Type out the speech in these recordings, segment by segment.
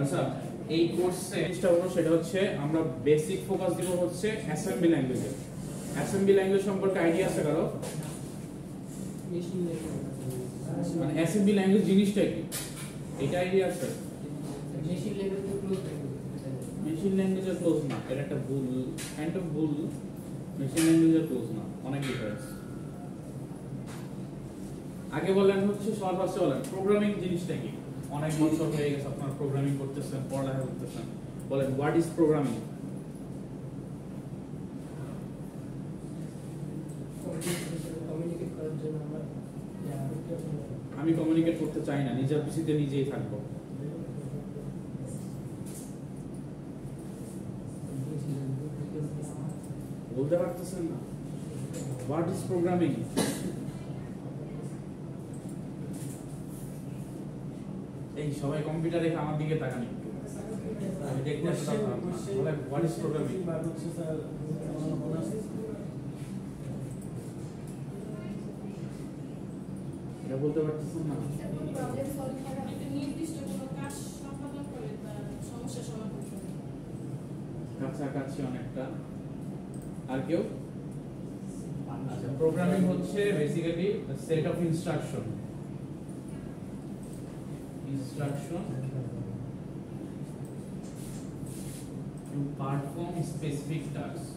আচ্ছা এই কোর্সে যেটা হলো সেটা হচ্ছে আমরা বেসিক ফোকাস দিব হচ্ছে অ্যাসেম্বলি ল্যাঙ্গুয়েজে। অ্যাসেম্বলি ল্যাঙ্গুয়েজ সম্পর্কে আইডিয়া আছে কারো? মানে অ্যাসেম্বলি ল্যাঙ্গুয়েজ জিনিসটা কি এটা আইডিয়া আছে? মেশিন ল্যাঙ্গুয়েজে ক্লোজ থাকে। মেশিন ল্যাঙ্গুয়েজে ক্লোজ না, এটা একটা ভুল, কাইন্ড অফ ভুল। মেশিন ল্যাঙ্গুয়েজে ক্লোজ না, অনেক ডিফারেন্স। আগে বলেন হচ্ছে সবার ফার্স্টে বলেন প্রোগ্রামিং জিনিসটা কি? অনেক বছর হয়ে গেছে আপনারা প্রোগ্রামিং করতেছেন, পড়ালেখা করতেছেন, বলেন হোয়াট ইজ প্রোগ্রামিং? কমিউনিকেট করার জন্য আমি কমিউনিকেট করতে চাই না, নিজের পিসিতে নিজেই থাকবো। বলতে পারতেছেন না হোয়াট ইজ প্রোগ্রামিং? এই সবাই কম্পিউটার রেখে আমার দিকে তাকান একটু, আমি দেখতে আসছি। What is programming? এটা বলতে পারতেছেন না? প্রবলেম সলভ করা একটা নির্দিষ্ট কোনো কাজ সম্পাদন করে তার সমস্যা সমাধান করে। কাছাকাছি অনেকটা। আর কেউ? আচ্ছা, প্রোগ্রামিং হচ্ছে basically set of instruction to perform specific tasks.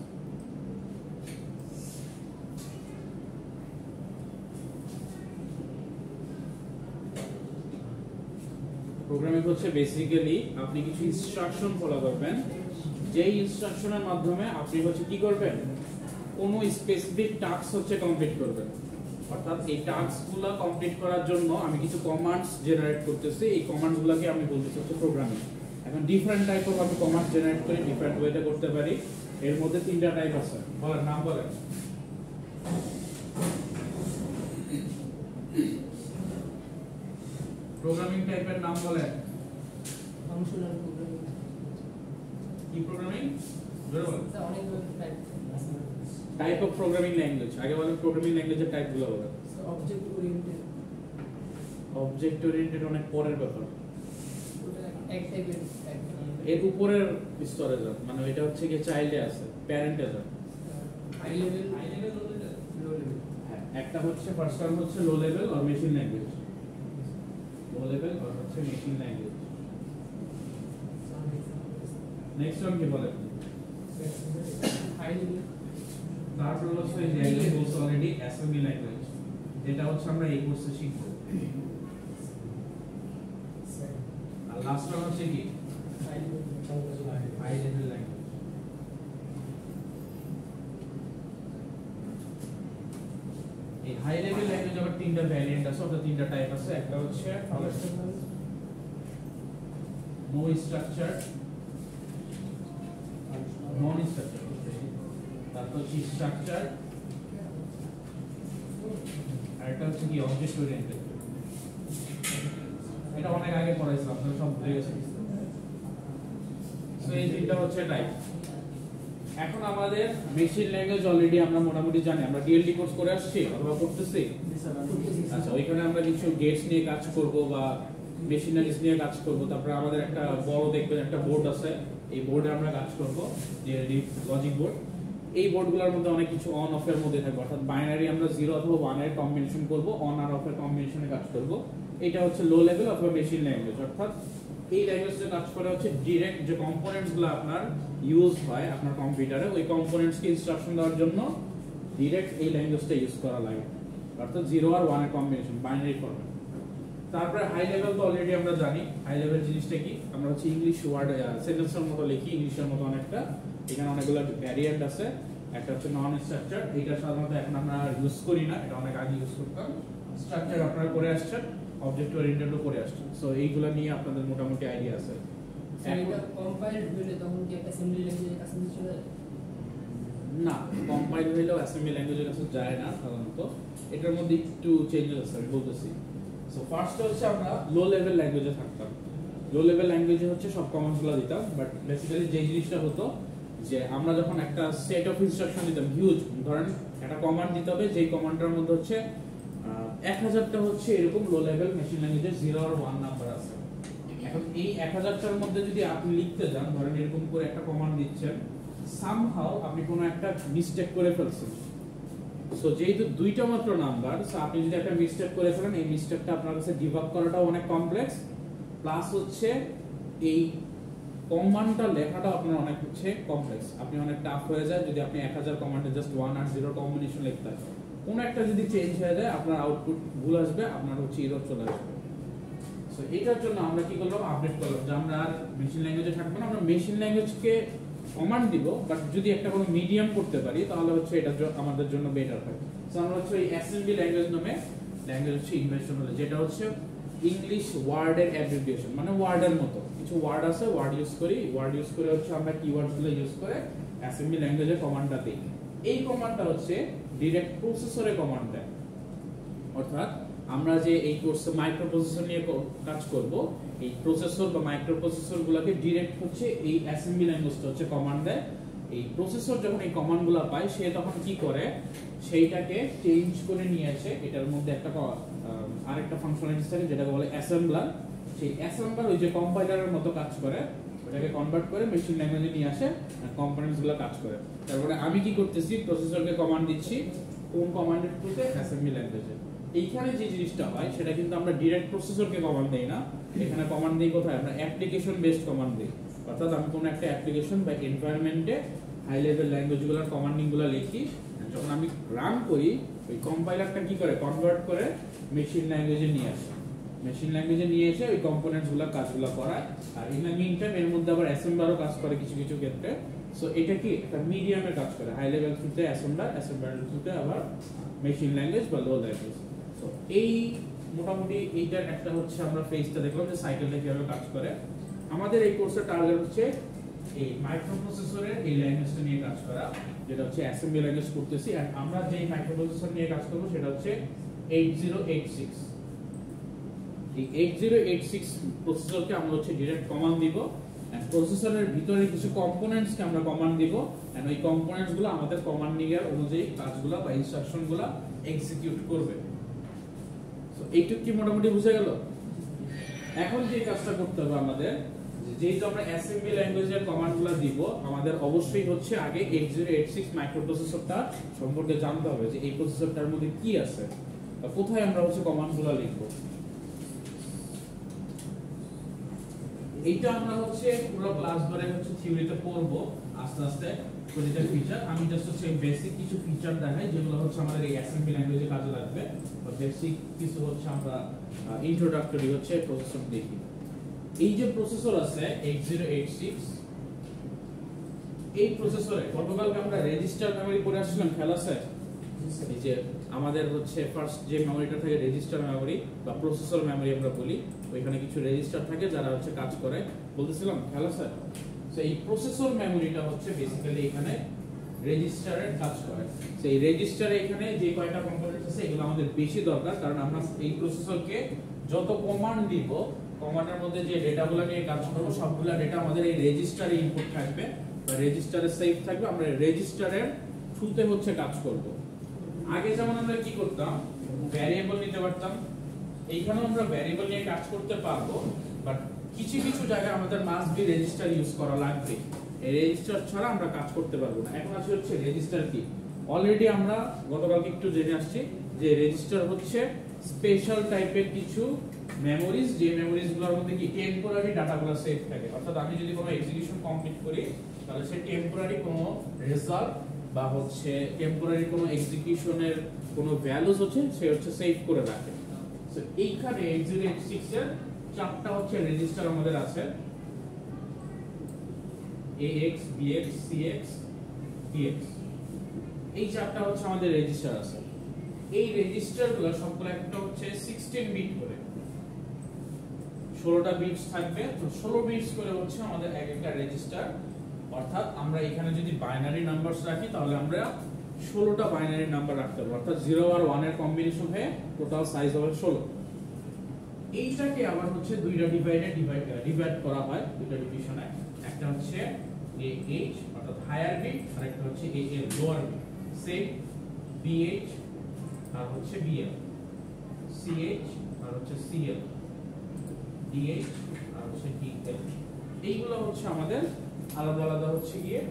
Programming হচ্ছে বেসিক্যালি আপনি কিছু ইনস্ট্রাকশন ফলো করবেন, যেই ইনস্ট্রাকশনের মাধ্যমে আপনি হচ্ছে কি করবেন, কোনো স্পেসিফিক টাস্ক হচ্ছে কমপ্লিট করবেন। অর্থাৎ এই টাস্কগুলো কমপ্লিট করার জন্য আমি কিছু কমান্ডস জেনারেট করতেছি, এই কমান্ডসগুলোকে আমি বলতেছি হচ্ছে প্রোগ্রামিং। এখন ডিফারেন্ট টাইপ অফ আমি কমান্ড জেনারেট করি, ডিফারেন্ট ওয়েতে করতে পারি। এর মধ্যে তিনটা টাইপ আছে, বলেন নাম বলেন। প্রোগ্রামিং টাইপের নাম বলেন। Functional programming. কি প্রোগ্রামিং? জোরে বলেন। স্যার অনেক টাইপ আছে। টাইপ অফ প্রোগ্রামিং ল্যাঙ্গুয়েজ, আগে বলেন প্রোগ্রামিং ল্যাঙ্গুয়েজের টাইপগুলো বলেন। Object oriented. অবজেক্ট ওরিয়েন্টেড অনেক পরের ব্যাপার, ওটা এক টাইপের টাইপ। এর উপরের স্তরে যান, মানে এটা হচ্ছে কি চাইল্ডে আছে, প্যারেন্টে যান। High level, low level. হ্যাঁ, একটা হচ্ছে ফার্স্ট টার্ম হচ্ছে লো লেভেল আর মেশিন ল্যাঙ্গুয়েজ। লো লেভেল আর হচ্ছে মেশিন ল্যাঙ্গুয়েজ। নেক্সট ওয়ান কি বলেন? High level. তারপর হচ্ছে এই যে বলছে অলরেডি অ্যাসেম্বলি ল্যাঙ্গুয়েজ, যেটা হচ্ছে আমরা এই কোর্সে শিখব। আর লাস্ট ওয়ান হচ্ছে কি high level. High level language. এই হাই লেভেল ল্যাঙ্গুয়েজ আবার তিনটা ভ্যারিয়েন্ট আছে, ওটা তিনটা টাইপ আছে। একটা হচ্ছে নো স্ট্রাকচার, নন স্ট্রাকচার, তারপর হচ্ছে স্ট্রাকচার, আর একটা হচ্ছে কি অবজেক্ট ওরিয়েন্টেড। এটা অনেক আগে পড়াইছিলাম, আপনারা সব ভুলে গেছেন। সো এই তিনটা হচ্ছে টাইপ। এখন আমাদের মেশিন ল্যাঙ্গুয়েজ অলরেডি আমরা মোটামুটি জানি, আমরা ডিএলডি কোর্স করে আসছি অথবা করতেছি। আচ্ছা, ওইখানে আমরা কিছু গেটস নিয়ে কাজ করব বা মেশিনারিজ নিয়ে কাজ করব। তারপরে আমাদের একটা বড় দেখবেন একটা বোর্ড আছে, এই বোর্ডে আমরা কাজ করব, ডিএলডি লজিক বোর্ড। এই বোর্ডগুলোর মধ্যে অনেক কিছু অন অফ এর মধ্যে থাকবে, অর্থাৎ বাইনারি আমরা 0 অথবা 1 এর কম্বিনেশন করব, অন আর অফ এর কম্বিনেশনে কাজ করব। এটা হচ্ছে লো লেভেল অথবা মেশিন ল্যাঙ্গুয়েজ। অর্থাৎ এই ল্যাঙ্গুয়েজে কাজ করে হচ্ছে ডিরেক্ট যে কম্পোনেন্টসগুলো আপনার ইউজ হয় আপনার কম্পিউটারে, ওই কম্পোনেন্টসকে ইনস্ট্রাকশন দেওয়ার জন্য ডিরেক্ট এই ল্যাঙ্গুয়েজটা ইউজ করা লাগে, অর্থাৎ 0 আর 1 এর কম্বিনেশন, বাইনারি ফরম্যাট। তারপরে হাই লেভেল তো অলরেডি আমরা জানি। হাই লেভেল জিনিসটা কি, আমরা হচ্ছে ইংলিশ ওয়ার্ড সেন্টেন্সের মতো লিখি, ইংলিশের মতো অনেকটা। এখানে অনেকগুলো ভ্যারিয়েন্ট আছে। একটা হচ্ছে নন স্ট্রাকচার, এটা সাধারণত এখন আমরা ইউজ করি না, এটা অনেক আগে ইউজ করতাম। স্ট্রাকচার আপনারা করে আসছেন, অবজেক্ট ওরিয়েন্টেডও করে আসছেন। সো এইগুলো নিয়ে আপনাদের মোটামুটি আইডিয়া আছে। এটা কম্পাইলড হলে তখন কি একটা অ্যাসেম্বলি ল্যাঙ্গুয়েজের কাছে চলে যায়? না, কম্পাইল হইলেও অ্যাসেম্বলি ল্যাঙ্গুয়েজের কাছে যায় না সাধারণত। এটার মধ্যে একটু চেঞ্জেস আছে, আমি বলতেছি। সো ফার্স্ট হচ্ছে আমরা লো লেভেল ল্যাঙ্গুয়েজে থাকতাম। লো লেভেল ল্যাঙ্গুয়েজে হচ্ছে সব কমান্ডসগুলো দিতাম, বাট বেসিক্যালি যে জিনিসটা হতো যে আমরা যখন একটা সেট অফ ইনস্ট্রাকশন দিতাম হিউজ, ধরেন একটা কমান্ড দিতে হবে, যেই কমান্ডটার মধ্যে হচ্ছে 1000টা হচ্ছে এরকম লো লেভেল মেশিন ল্যাঙ্গুয়েজের 0 আর 1 নাম্বার আছে। এখন এই 1000টার মধ্যে যদি আপনি লিখতে যান, ধরেন এরকম করে একটা কমান্ড দিচ্ছেন, সামহাউ আপনি কোনো একটা মিস্টেক করে ফেলছেন। সো যেহেতু দুইটা মাত্র নাম্বার, সো আপনি যদি একটা মিস্টেক করে ফেলেন, এই মিস্টেকটা আপনার কাছে ডিবাগ করাটাও অনেক কমপ্লেক্স, প্লাস হচ্ছে এই কমান্ডটা লেখাটা আপনার অনেক হচ্ছে কমপ্লেক্স, আপনি অনেক টাফ হয়ে যায় যদি আপনি 1000 কমান্ডে জাস্ট 1 আর 0 কম্বিনেশন লিখতে হয়। কোন একটা যদি চেঞ্জ হয়ে যায় আপনার আউটপুট ভুল আসবে, আপনার হচ্ছে এরর চলে আসবে। সো এটার জন্য আমরা কি করলাম, আপডেট করলাম যে আমরা আর মেশিন ল্যাঙ্গুয়েজে থাকবো না, আমরা মেশিন ল্যাঙ্গুয়েজকে কমান্ড দিব, বাট যদি একটা কোনো মিডিয়াম করতে পারি তাহলে হচ্ছে এটা আমাদের জন্য বেটার হয়। সো আমরা হচ্ছে এই অ্যাসেম্বলি ল্যাঙ্গুয়েজ নামে ল্যাঙ্গুয়েজ হচ্ছে ইনভেনশন হলো, যেটা হচ্ছে ইংলিশ ওয়ার্ডের অ্যাব্রিভিয়েশন, মানে ওয়ার্ডের মতো কিছু ওয়ার্ড আছে, ওয়ার্ড ইউজ করি, ওয়ার্ড ইউজ করে হচ্ছে আমরা কিওয়ার্ডসগুলো ইউজ করে অ্যাসেম্বলি ল্যাঙ্গুয়েজে কমান্ডটা দিই। এই কমান্ডটা হচ্ছে ডিরেক্ট প্রসেসরে কমান্ড দেয়, অর্থাৎ আমরা যে এই কোর্সে মাইক্রো প্রসেসর নিয়ে কাজ করব, এই প্রসেসর বা মাইক্রো প্রসেসরগুলোকে ডিরেক্ট হচ্ছে এই অ্যাসেম্বলি ল্যাঙ্গুয়েজটা হচ্ছে কমান্ড দেয়। এই প্রসেসর যখন এই কমান্ডগুলো পায়, সে তখন কি করে, সেইটাকে চেঞ্জ করে নিয়ে আসে, এটার মধ্যে একটা আরেকটা ফাংশনালিটিস থাকে যেটাকে বলে অ্যাসেম্বলার। সেই অ্যাসেম্বলার ওই যে কম্পাইলারের মতো কাজ করে, ওটাকে কনভার্ট করে মেশিন ল্যাঙ্গুয়েজে নিয়ে আসে, কম্পোনেন্টসগুলো কাজ করে। তারপরে আমি কি করতেছি, প্রসেসরকে কমান্ড দিচ্ছি, কোন কমান্ডের থ্রুতে, অ্যাসেম্বলি ল্যাঙ্গুয়েজে। এইখানে যে জিনিসটা হয় সেটা কিন্তু আমরা ডিরেক্ট প্রসেসরকে কমান্ড দেই না, এখানে কমান্ড দেই কোথায়, আমরা অ্যাপ্লিকেশন বেসড কমান্ড দেই। অর্থাৎ আমি কোনো একটা অ্যাপ্লিকেশন বা এনভায়রনমেন্টে হাই লেভেল ল্যাঙ্গুয়েজগুলোর কমান্ডিংগুলো লিখি, যখন আমি রান করি ওই কম্পাইলারটা কি করে, কনভার্ট করে মেশিন ল্যাঙ্গুয়েজে নিয়ে আসে, মেশিন ল্যাঙ্গুয়েজে নিয়ে এসে ওই কম্পোনেন্টসগুলো কাজগুলো করায়। আর ইন দ্য মিন টাইম এর মধ্যে আবার অ্যাসেম্বলারও কাজ করে কিছু কিছু ক্ষেত্রে। সো এটা কি একটা মিডিয়ামে কাজ করে, হাই লেভেল থ্রুতে অ্যাসেম্বলার, অ্যাসেম্বলার থ্রুতে আবার মেশিন ল্যাঙ্গুয়েজ বা লো ল্যাঙ্গুয়েজ। সো এই মোটামুটি এইটার একটা হচ্ছে আমরা ফেজটা দেখলাম যে সাইকেলটা কিভাবে কাজ করে। আমাদের এই কোর্সের টার্গেট হচ্ছে এই মাইক্রোপ্রসেসরের এই ল্যাঙ্গুয়েজটা নিয়ে কাজ করা, যেটা হচ্ছে অ্যাসেম্বলি ল্যাঙ্গুয়েজ করতেছি। আর আমরা যে মাইক্রোপ্রসেসর নিয়ে কাজ করব সেটা হচ্ছে 8086। এই 8086 প্রসেসরকে আমরা হচ্ছে ডাইরেক্ট কমান্ড দিব, এন্ড প্রসেসরের ভিতরে কিছু কম্পোনেন্টসকে আমরা কমান্ড দিব, এন্ড ওই কম্পোনেন্টসগুলো আমাদের কমান্ডিং এর অনুযায়ী কাজগুলো বা ইনস্ট্রাকশনগুলো এক্সিকিউট করবে। সো এইটুকু কি মোটামুটি বুঝে গেল? এখন যে কাজটা করতে হবে আমাদের, যেহেতু আমরা অ্যাসেম্বলি ল্যাঙ্গুয়েজের কমান্ডগুলো দিব, আমাদের অবশ্যই হচ্ছে আগে 8086 মাইক্রোপ্রসেসরটা সম্পর্কে জানতে হবে যে এই প্রসেসরটার মধ্যে কি আছে বা কোথায় আমরা হচ্ছে কমান্ডগুলো লিখব। এইটা আমরা হচ্ছে পুরো ক্লাস ধরে হচ্ছে থিওরিতে পড়বো আস্তে আস্তে প্রতিটা ফিচার। আমি জাস্ট হচ্ছে বেসিক কিছু ফিচার দেখাই যেগুলো হচ্ছে আমাদের এই অ্যাসেম্বলি ল্যাঙ্গুয়েজে কাজে লাগবে, বা বেসিক কিছু হচ্ছে আমরা ইন্ট্রোডাক্টরি হচ্ছে প্রসেসর দেখি। এই যে প্রসেসর আছে 8086, এই প্রসেসরে গতকালকে আমরা রেজিস্টার মেমরি পড়ে আসছিলাম, খেয়াল আছে? এই যে আমাদের হচ্ছে ফার্স্ট যে মেমরিটা থাকে রেজিস্টার মেমরি বা প্রসেসর মেমরি আমরা বলি, ওইখানে কিছু রেজিস্টার থাকে যারা হচ্ছে কাজ করে, বলতেছিলাম, খেয়াল আছে? সো এই প্রসেসর মেমরিটা হচ্ছে বেসিক্যালি এখানে রেজিস্টারের কাজ করে। সেই রেজিস্টারে এখানে যে কয়টা কম্পোনেন্ট আছে এগুলো আমাদের বেশি দরকার, কারণ আমরা এই প্রসেসরকে যত কমান্ড দিব, কমান্ডের মধ্যে যে ডেটাগুলো নিয়ে কাজ করব সবগুলো ডেটা আমাদের এই রেজিস্টারে ইনপুট থাকবে বা রেজিস্টারে সেভ থাকবে, আমরা রেজিস্টারের থ্রুতে হচ্ছে কাজ করব। আগে যেমন আমরা কি করতাম, ভ্যারিয়েবল নিতে পারতাম, এইখানেও আমরা ভ্যারিয়েবল নিয়ে কাজ করতে পারবো, বাট কিছু কিছু জায়গায় আমাদের মাস্ট বি রেজিস্টার ইউজ করা লাগবে, এই রেজিস্টার ছাড়া আমরা কাজ করতে পারবো না। এখন আসলে হচ্ছে রেজিস্টার কি, অলরেডি আমরা গতকালকে একটু জেনে আসছি যে রেজিস্টার হচ্ছে স্পেশাল টাইপের কিছু মেমোরিজ, যে মেমোরিজগুলোর মধ্যে কি টেম্পোরারি ডাটাগুলো সেভ থাকে। অর্থাৎ আমি যদি কোনো এক্সিকিউশন কমপ্লিট করি তাহলে সে টেম্পোরারি কোনো রেজাল্ট বা হচ্ছে টেম্পোরারি কোনো এক্সিকিউশনের কোনো ভ্যালুস হচ্ছে সে হচ্ছে সেভ করে রাখে। সো এইখানে 8086 এর চারটা হচ্ছে রেজিস্টার আমাদের আছে, AX, BX, CX, DX, এই চারটা হচ্ছে আমাদের রেজিস্টার আছে। এই রেজিস্টারগুলো সবগুলো একটা হচ্ছে 16 বিট করে, 16টা বিটস থাকবে, তো 16 বিটস করে হচ্ছে আমাদের এক একটা রেজিস্টার। অর্থাৎ আমরা এখানে যদি বাইনারি নাম্বারস রাখি তাহলে আমরা 16টা বাইনারি নাম্বার রাখতে পারবো, অর্থাৎ 0 আর 1 এর কম্বিনেশন হয়ে টোটাল সাইজ হবে 16। এইটাকে আবার হচ্ছে দুইটা ডিভাইড করা হয়, দুইটা ডিভিশনে, একটা হচ্ছে AH অর্থাৎ হায়ার বিট আর একটা হচ্ছে AL lower bit. Same BH আর হচ্ছে BL, CH আর হচ্ছে CL, DH আর হচ্ছে হচ্ছে DL। এইগুলো হচ্ছে আমাদের আলাদা আলাদা হচ্ছে গিয়ে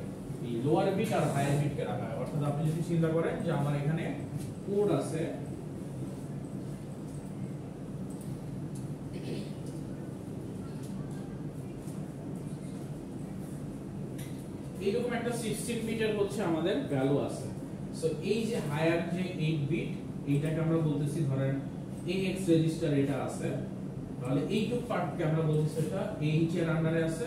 এই লোয়ার বিট আর হায়ার বিট কে রাখা হয়। অর্থাৎ আপনি যদি চিন্তা করেন যে আমার এখানে কোড আছে, এইরকম একটা 16 বিটের হচ্ছে আমাদের ভ্যালু আছে। সো এই যে হায়ার যে 8 বিট, এইটাকে আমরা বলতেছি ধরেন AX রেজিস্টার এটা আছে, তাহলে এইটুক পার্টকে আমরা বলতেছি এটা AH এর আন্ডারে আছে,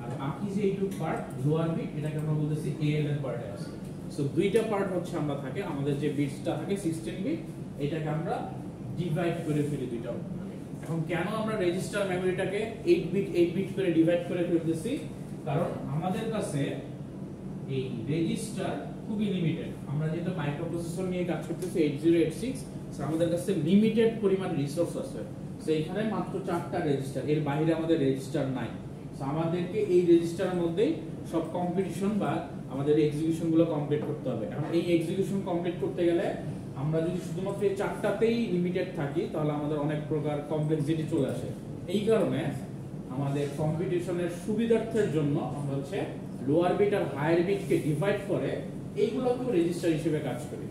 আর বাকি যে এইটুক পার্ট লোয়ার বিট এটাকে আমরা বলতেছি AL এর পার্টে আছে। সো দুইটা পার্ট হচ্ছে আমরা থাকে, আমাদের যে বিটসটা থাকে 16 বিট, এটাকে আমরা ডিভাইড করে ফেলি দুইটা। এখন কেন আমরা রেজিস্টার মেমরিটাকে 8 বিট করে ডিভাইড করে ফেলতেছি? কারণ আমাদের কাছে এই রেজিস্টার খুবই লিমিটেড। আমরা যেহেতু মাইক্রোপ্রসেসর নিয়ে কাজ করতেছি 8086, সো আমাদের কাছে লিমিটেড পরিমাণ রিসোর্স আছে। সো এখানে মাত্র 4টা রেজিস্টার, এর বাইরে আমাদের রেজিস্টার নাই। সো আমাদেরকে এই রেজিস্টারের মধ্যেই সব কম্পিটিশন বা আমাদের এক্সিকিউশন গুলো কমপ্লিট করতে হবে। এখন এই এক্সিকিউশন কমপ্লিট করতে গেলে আমরা যদি শুধুমাত্র এই 4টাতেই লিমিটেড থাকি, তাহলে আমাদের অনেক প্রকার কমপ্লেক্সিটি চলে আসে। এই কারণে আমাদের কম্পিটিশনের সুবিধার্থের জন্য আমরা হচ্ছে লোয়ার বিট আর হায়ার বিটকে ডিভাইড করে এইগুলোকেও রেজিস্টার হিসেবে কাজ করি।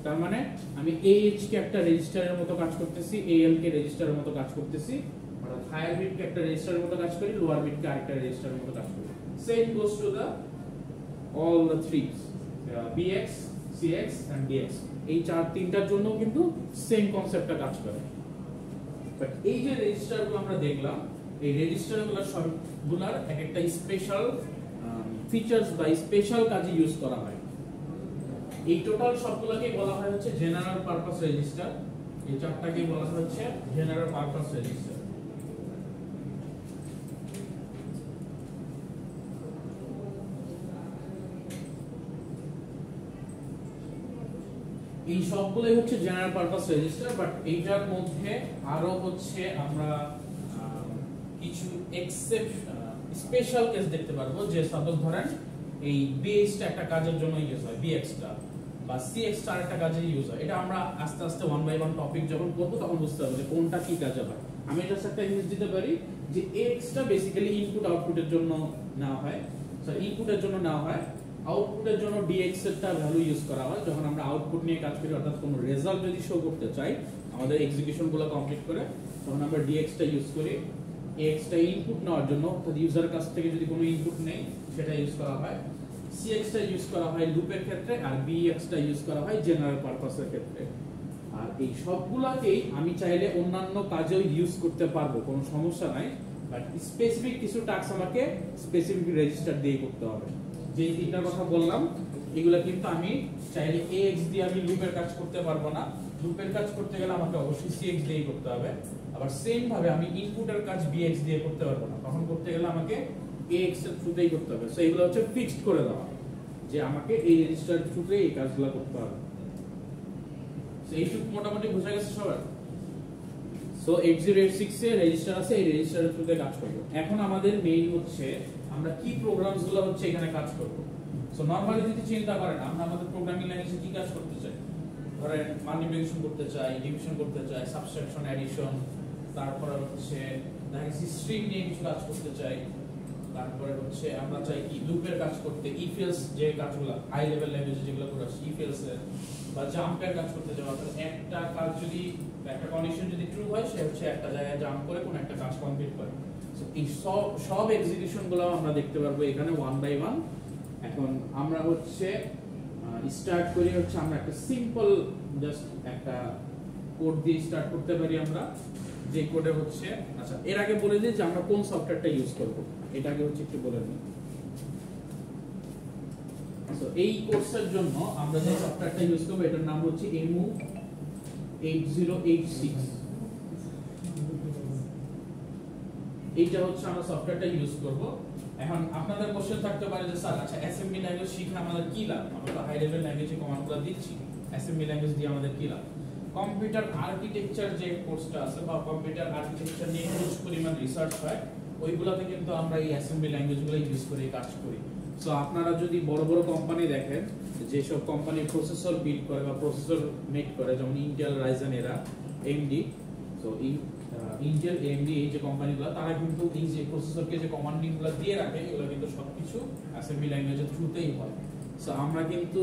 তার মানে আমি AH কে একটা রেজিস্টারের মতো কাজ করতেছি, AL কে রেজিস্টারের মতো কাজ করতেছি, অর্থাৎ হায়ার বিট কে একটা রেজিস্টারের মতো কাজ করি, লোয়ার বিট কে আরেকটা রেজিস্টারের মতো কাজ করি। Same goes to the all the three, BX, CX and DX। এই তিনটার জন্য কিন্তু সেম কনসেপ্টটা কাজ করে। বাট এই যে রেজিস্টারগুলো আমরা দেখলাম, এই রেজিস্টারগুলো সবগুলোর এক একটা স্পেশাল ফিচারস বা স্পেশাল কাজে ইউজ করা হয়। এই টোটাল সবগুলোকে বলা হয় হচ্ছে জেনারেল পারপাস রেজিস্টার। এই চারটাকে বলা হয় হচ্ছে জেনারেল পারপাস রেজিস্টার। এই সবগুলোই হচ্ছে জেনারেল পারপাস রেজিস্টার। বাট এইটার মধ্যে আরো হচ্ছে আমরা কিছু স্পেশাল কেস দেখতে পারবো, যে সাপোজ ধরেন এই BH টা একটা কাজের জন্য ইউজ হয়, BX টা বা CX টা একটা কাজে ইউজ হয়। এটা আমরা আস্তে আস্তে ওয়ান বাই ওয়ান টপিক যখন করব তখন বুঝতে পারবো যে কোনটা কি কাজে হয়। আমি এটা একটা ইউজ দিতে পারি যে AX টা বেসিক্যালি ইনপুট আউটপুটের জন্য নেওয়া হয়। সো ইনপুটের জন্য নেওয়া হয়, আউটপুটের জন্য DX এরটা ভ্যালু ইউজ করা হয় যখন আমরা আউটপুট নিয়ে কাজ করি, অর্থাৎ কোনো রেজাল্ট যদি শো করতে চাই আমাদের এক্সিকিউশন গুলো কমপ্লিট করে, তখন আমরা DX টা ইউজ করি। AX টা ইনপুট নেওয়ার জন্য, অর্থাৎ ইউজারের কাছ থেকে যদি কোনো ইনপুট নেই সেটা ইউজ করা হয়। CX টা ইউজ করা হয় লুপের ক্ষেত্রে, আর BX টা ইউজ করা হয় জেনারেল পারপাসের ক্ষেত্রে। আর এই সবগুলোকেই আমি চাইলে অন্যান্য কাজেও ইউজ করতে পারবো, কোনো সমস্যা নাই। বাট স্পেসিফিক কিছু টাস্ক আমাকে স্পেসিফিক রেজিস্টার দিয়ে করতে হবে। যে তিনটার কথা বললাম এগুলা কিন্তু আমি চাইলে AX দিয়ে আমি লুপের কাজ করতে পারবো না। লুপের কাজ করতে গেলে আমাকে অবশ্যই CX দিয়ে করতে হবে। আবার সেম ভাবে আমি ইনপুটের কাজ BX দিয়ে করতে পারবো না, তখন করতে গেলে আমাকে AX এর থ্রুতেই করতে হবে। সো এগুলো হচ্ছে ফিক্সড করে দেওয়া যে আমাকে এই রেজিস্টার থ্রুতে এই কাজগুলো করতে হবে। সো এইটুকু মোটামুটি বোঝা গেছে সবার। সো 8086 এ রেজিস্টার আছে, এই রেজিস্টারের থ্রুতে কাজ করব। এখন আমাদের মেইন হচ্ছে আমরা কি প্রোগ্রামস গুলো হচ্ছে এখানে কাজ করব। সো নরমালি যদি চিন্তা করেন আমরা আমাদের প্রোগ্রামিং ল্যাঙ্গুয়েজে কি কাজ করতে চাই, ধরেন মাল্টিপ্লিকেশন করতে চাই, ডিভিশন করতে চাই, সাবট্রাকশন, অ্যাডিশন, তারপরে হচ্ছে দেখা গেছে স্ট্রিং নিয়ে কিছু কাজ করতে চাই, তারপরে হচ্ছে আমরা চাই কি লুপের কাজ করতে, ইফ এলস যে কাজগুলো হাই লেভেল ল্যাঙ্গুয়েজে যেগুলো করে আসি, ইফ এলস এর বা জাম্পের কাজ করতে যাওয়া। একটা কাজ যদি একটা কন্ডিশন যদি ট্রু হয় সে হচ্ছে একটা জায়গায় জাম্প করে কোন একটা কাজ কমপ্লিট করে। সো এই সব এক্সিকিউশন গুলো আমরা দেখতে পারবো এখানে ওয়ান বাই ওয়ান। এখন আমরা হচ্ছে স্টার্ট করি হচ্ছে আমরা একটা সিম্পল জাস্ট একটা কোড দিয়ে স্টার্ট করতে পারি আমরা, যে কোডে হচ্ছে আচ্ছা এর আগে বলে দিই যে আমরা কোন সফটওয়্যারটা ইউজ করব, এটা আগে হচ্ছে একটু বলে নিই। সো এই কোর্সের জন্য আমরা যে সফটওয়্যারটা ইউজ করব এটার নাম হচ্ছে EMU8086। এইটা হচ্ছে আমরা সফটওয়্যারটা ইউজ করব। এখন আপনাদের কোশ্চেন থাকতে পারে যে স্যার আচ্ছা অ্যাসেম্বলি ল্যাঙ্গুয়েজ শিখে আমাদের কি লাভ, আমরা তো হাই লেভেল ল্যাঙ্গুয়েজে কমান্ডগুলো দিচ্ছি, অ্যাসেম্বলি ল্যাঙ্গুয়েজ দিয়ে আমাদের কি লাভ। কম্পিউটার আর্কিটেকচার যে কোর্সটা আছে বা কম্পিউটার আর্কিটেকচার নিয়ে হিউজ পরিমাণ রিসার্চ হয়, ওইগুলোতে কিন্তু আমরা এই অ্যাসেম্বলি ল্যাঙ্গুয়েজগুলো ইউজ করে কাজ করি। সো আপনারা যদি বড় বড় কোম্পানি দেখেন, যেসব কোম্পানি প্রসেসর বিল্ড করে বা প্রসেসর মেক করে, যেমন ইন্টেল, রাইজেন, এরা AMD, সো ইন্টেল এএমডি এই যে কোম্পানিগুলো তারা কিন্তু এই যে প্রসেসরকে যে কমান্ডিংগুলো দিয়ে রাখে এগুলো কিন্তু সবকিছু অ্যাসেম্বলি ল্যাঙ্গুয়েজের থ্রুতেই হয়। সো আমরা কিন্তু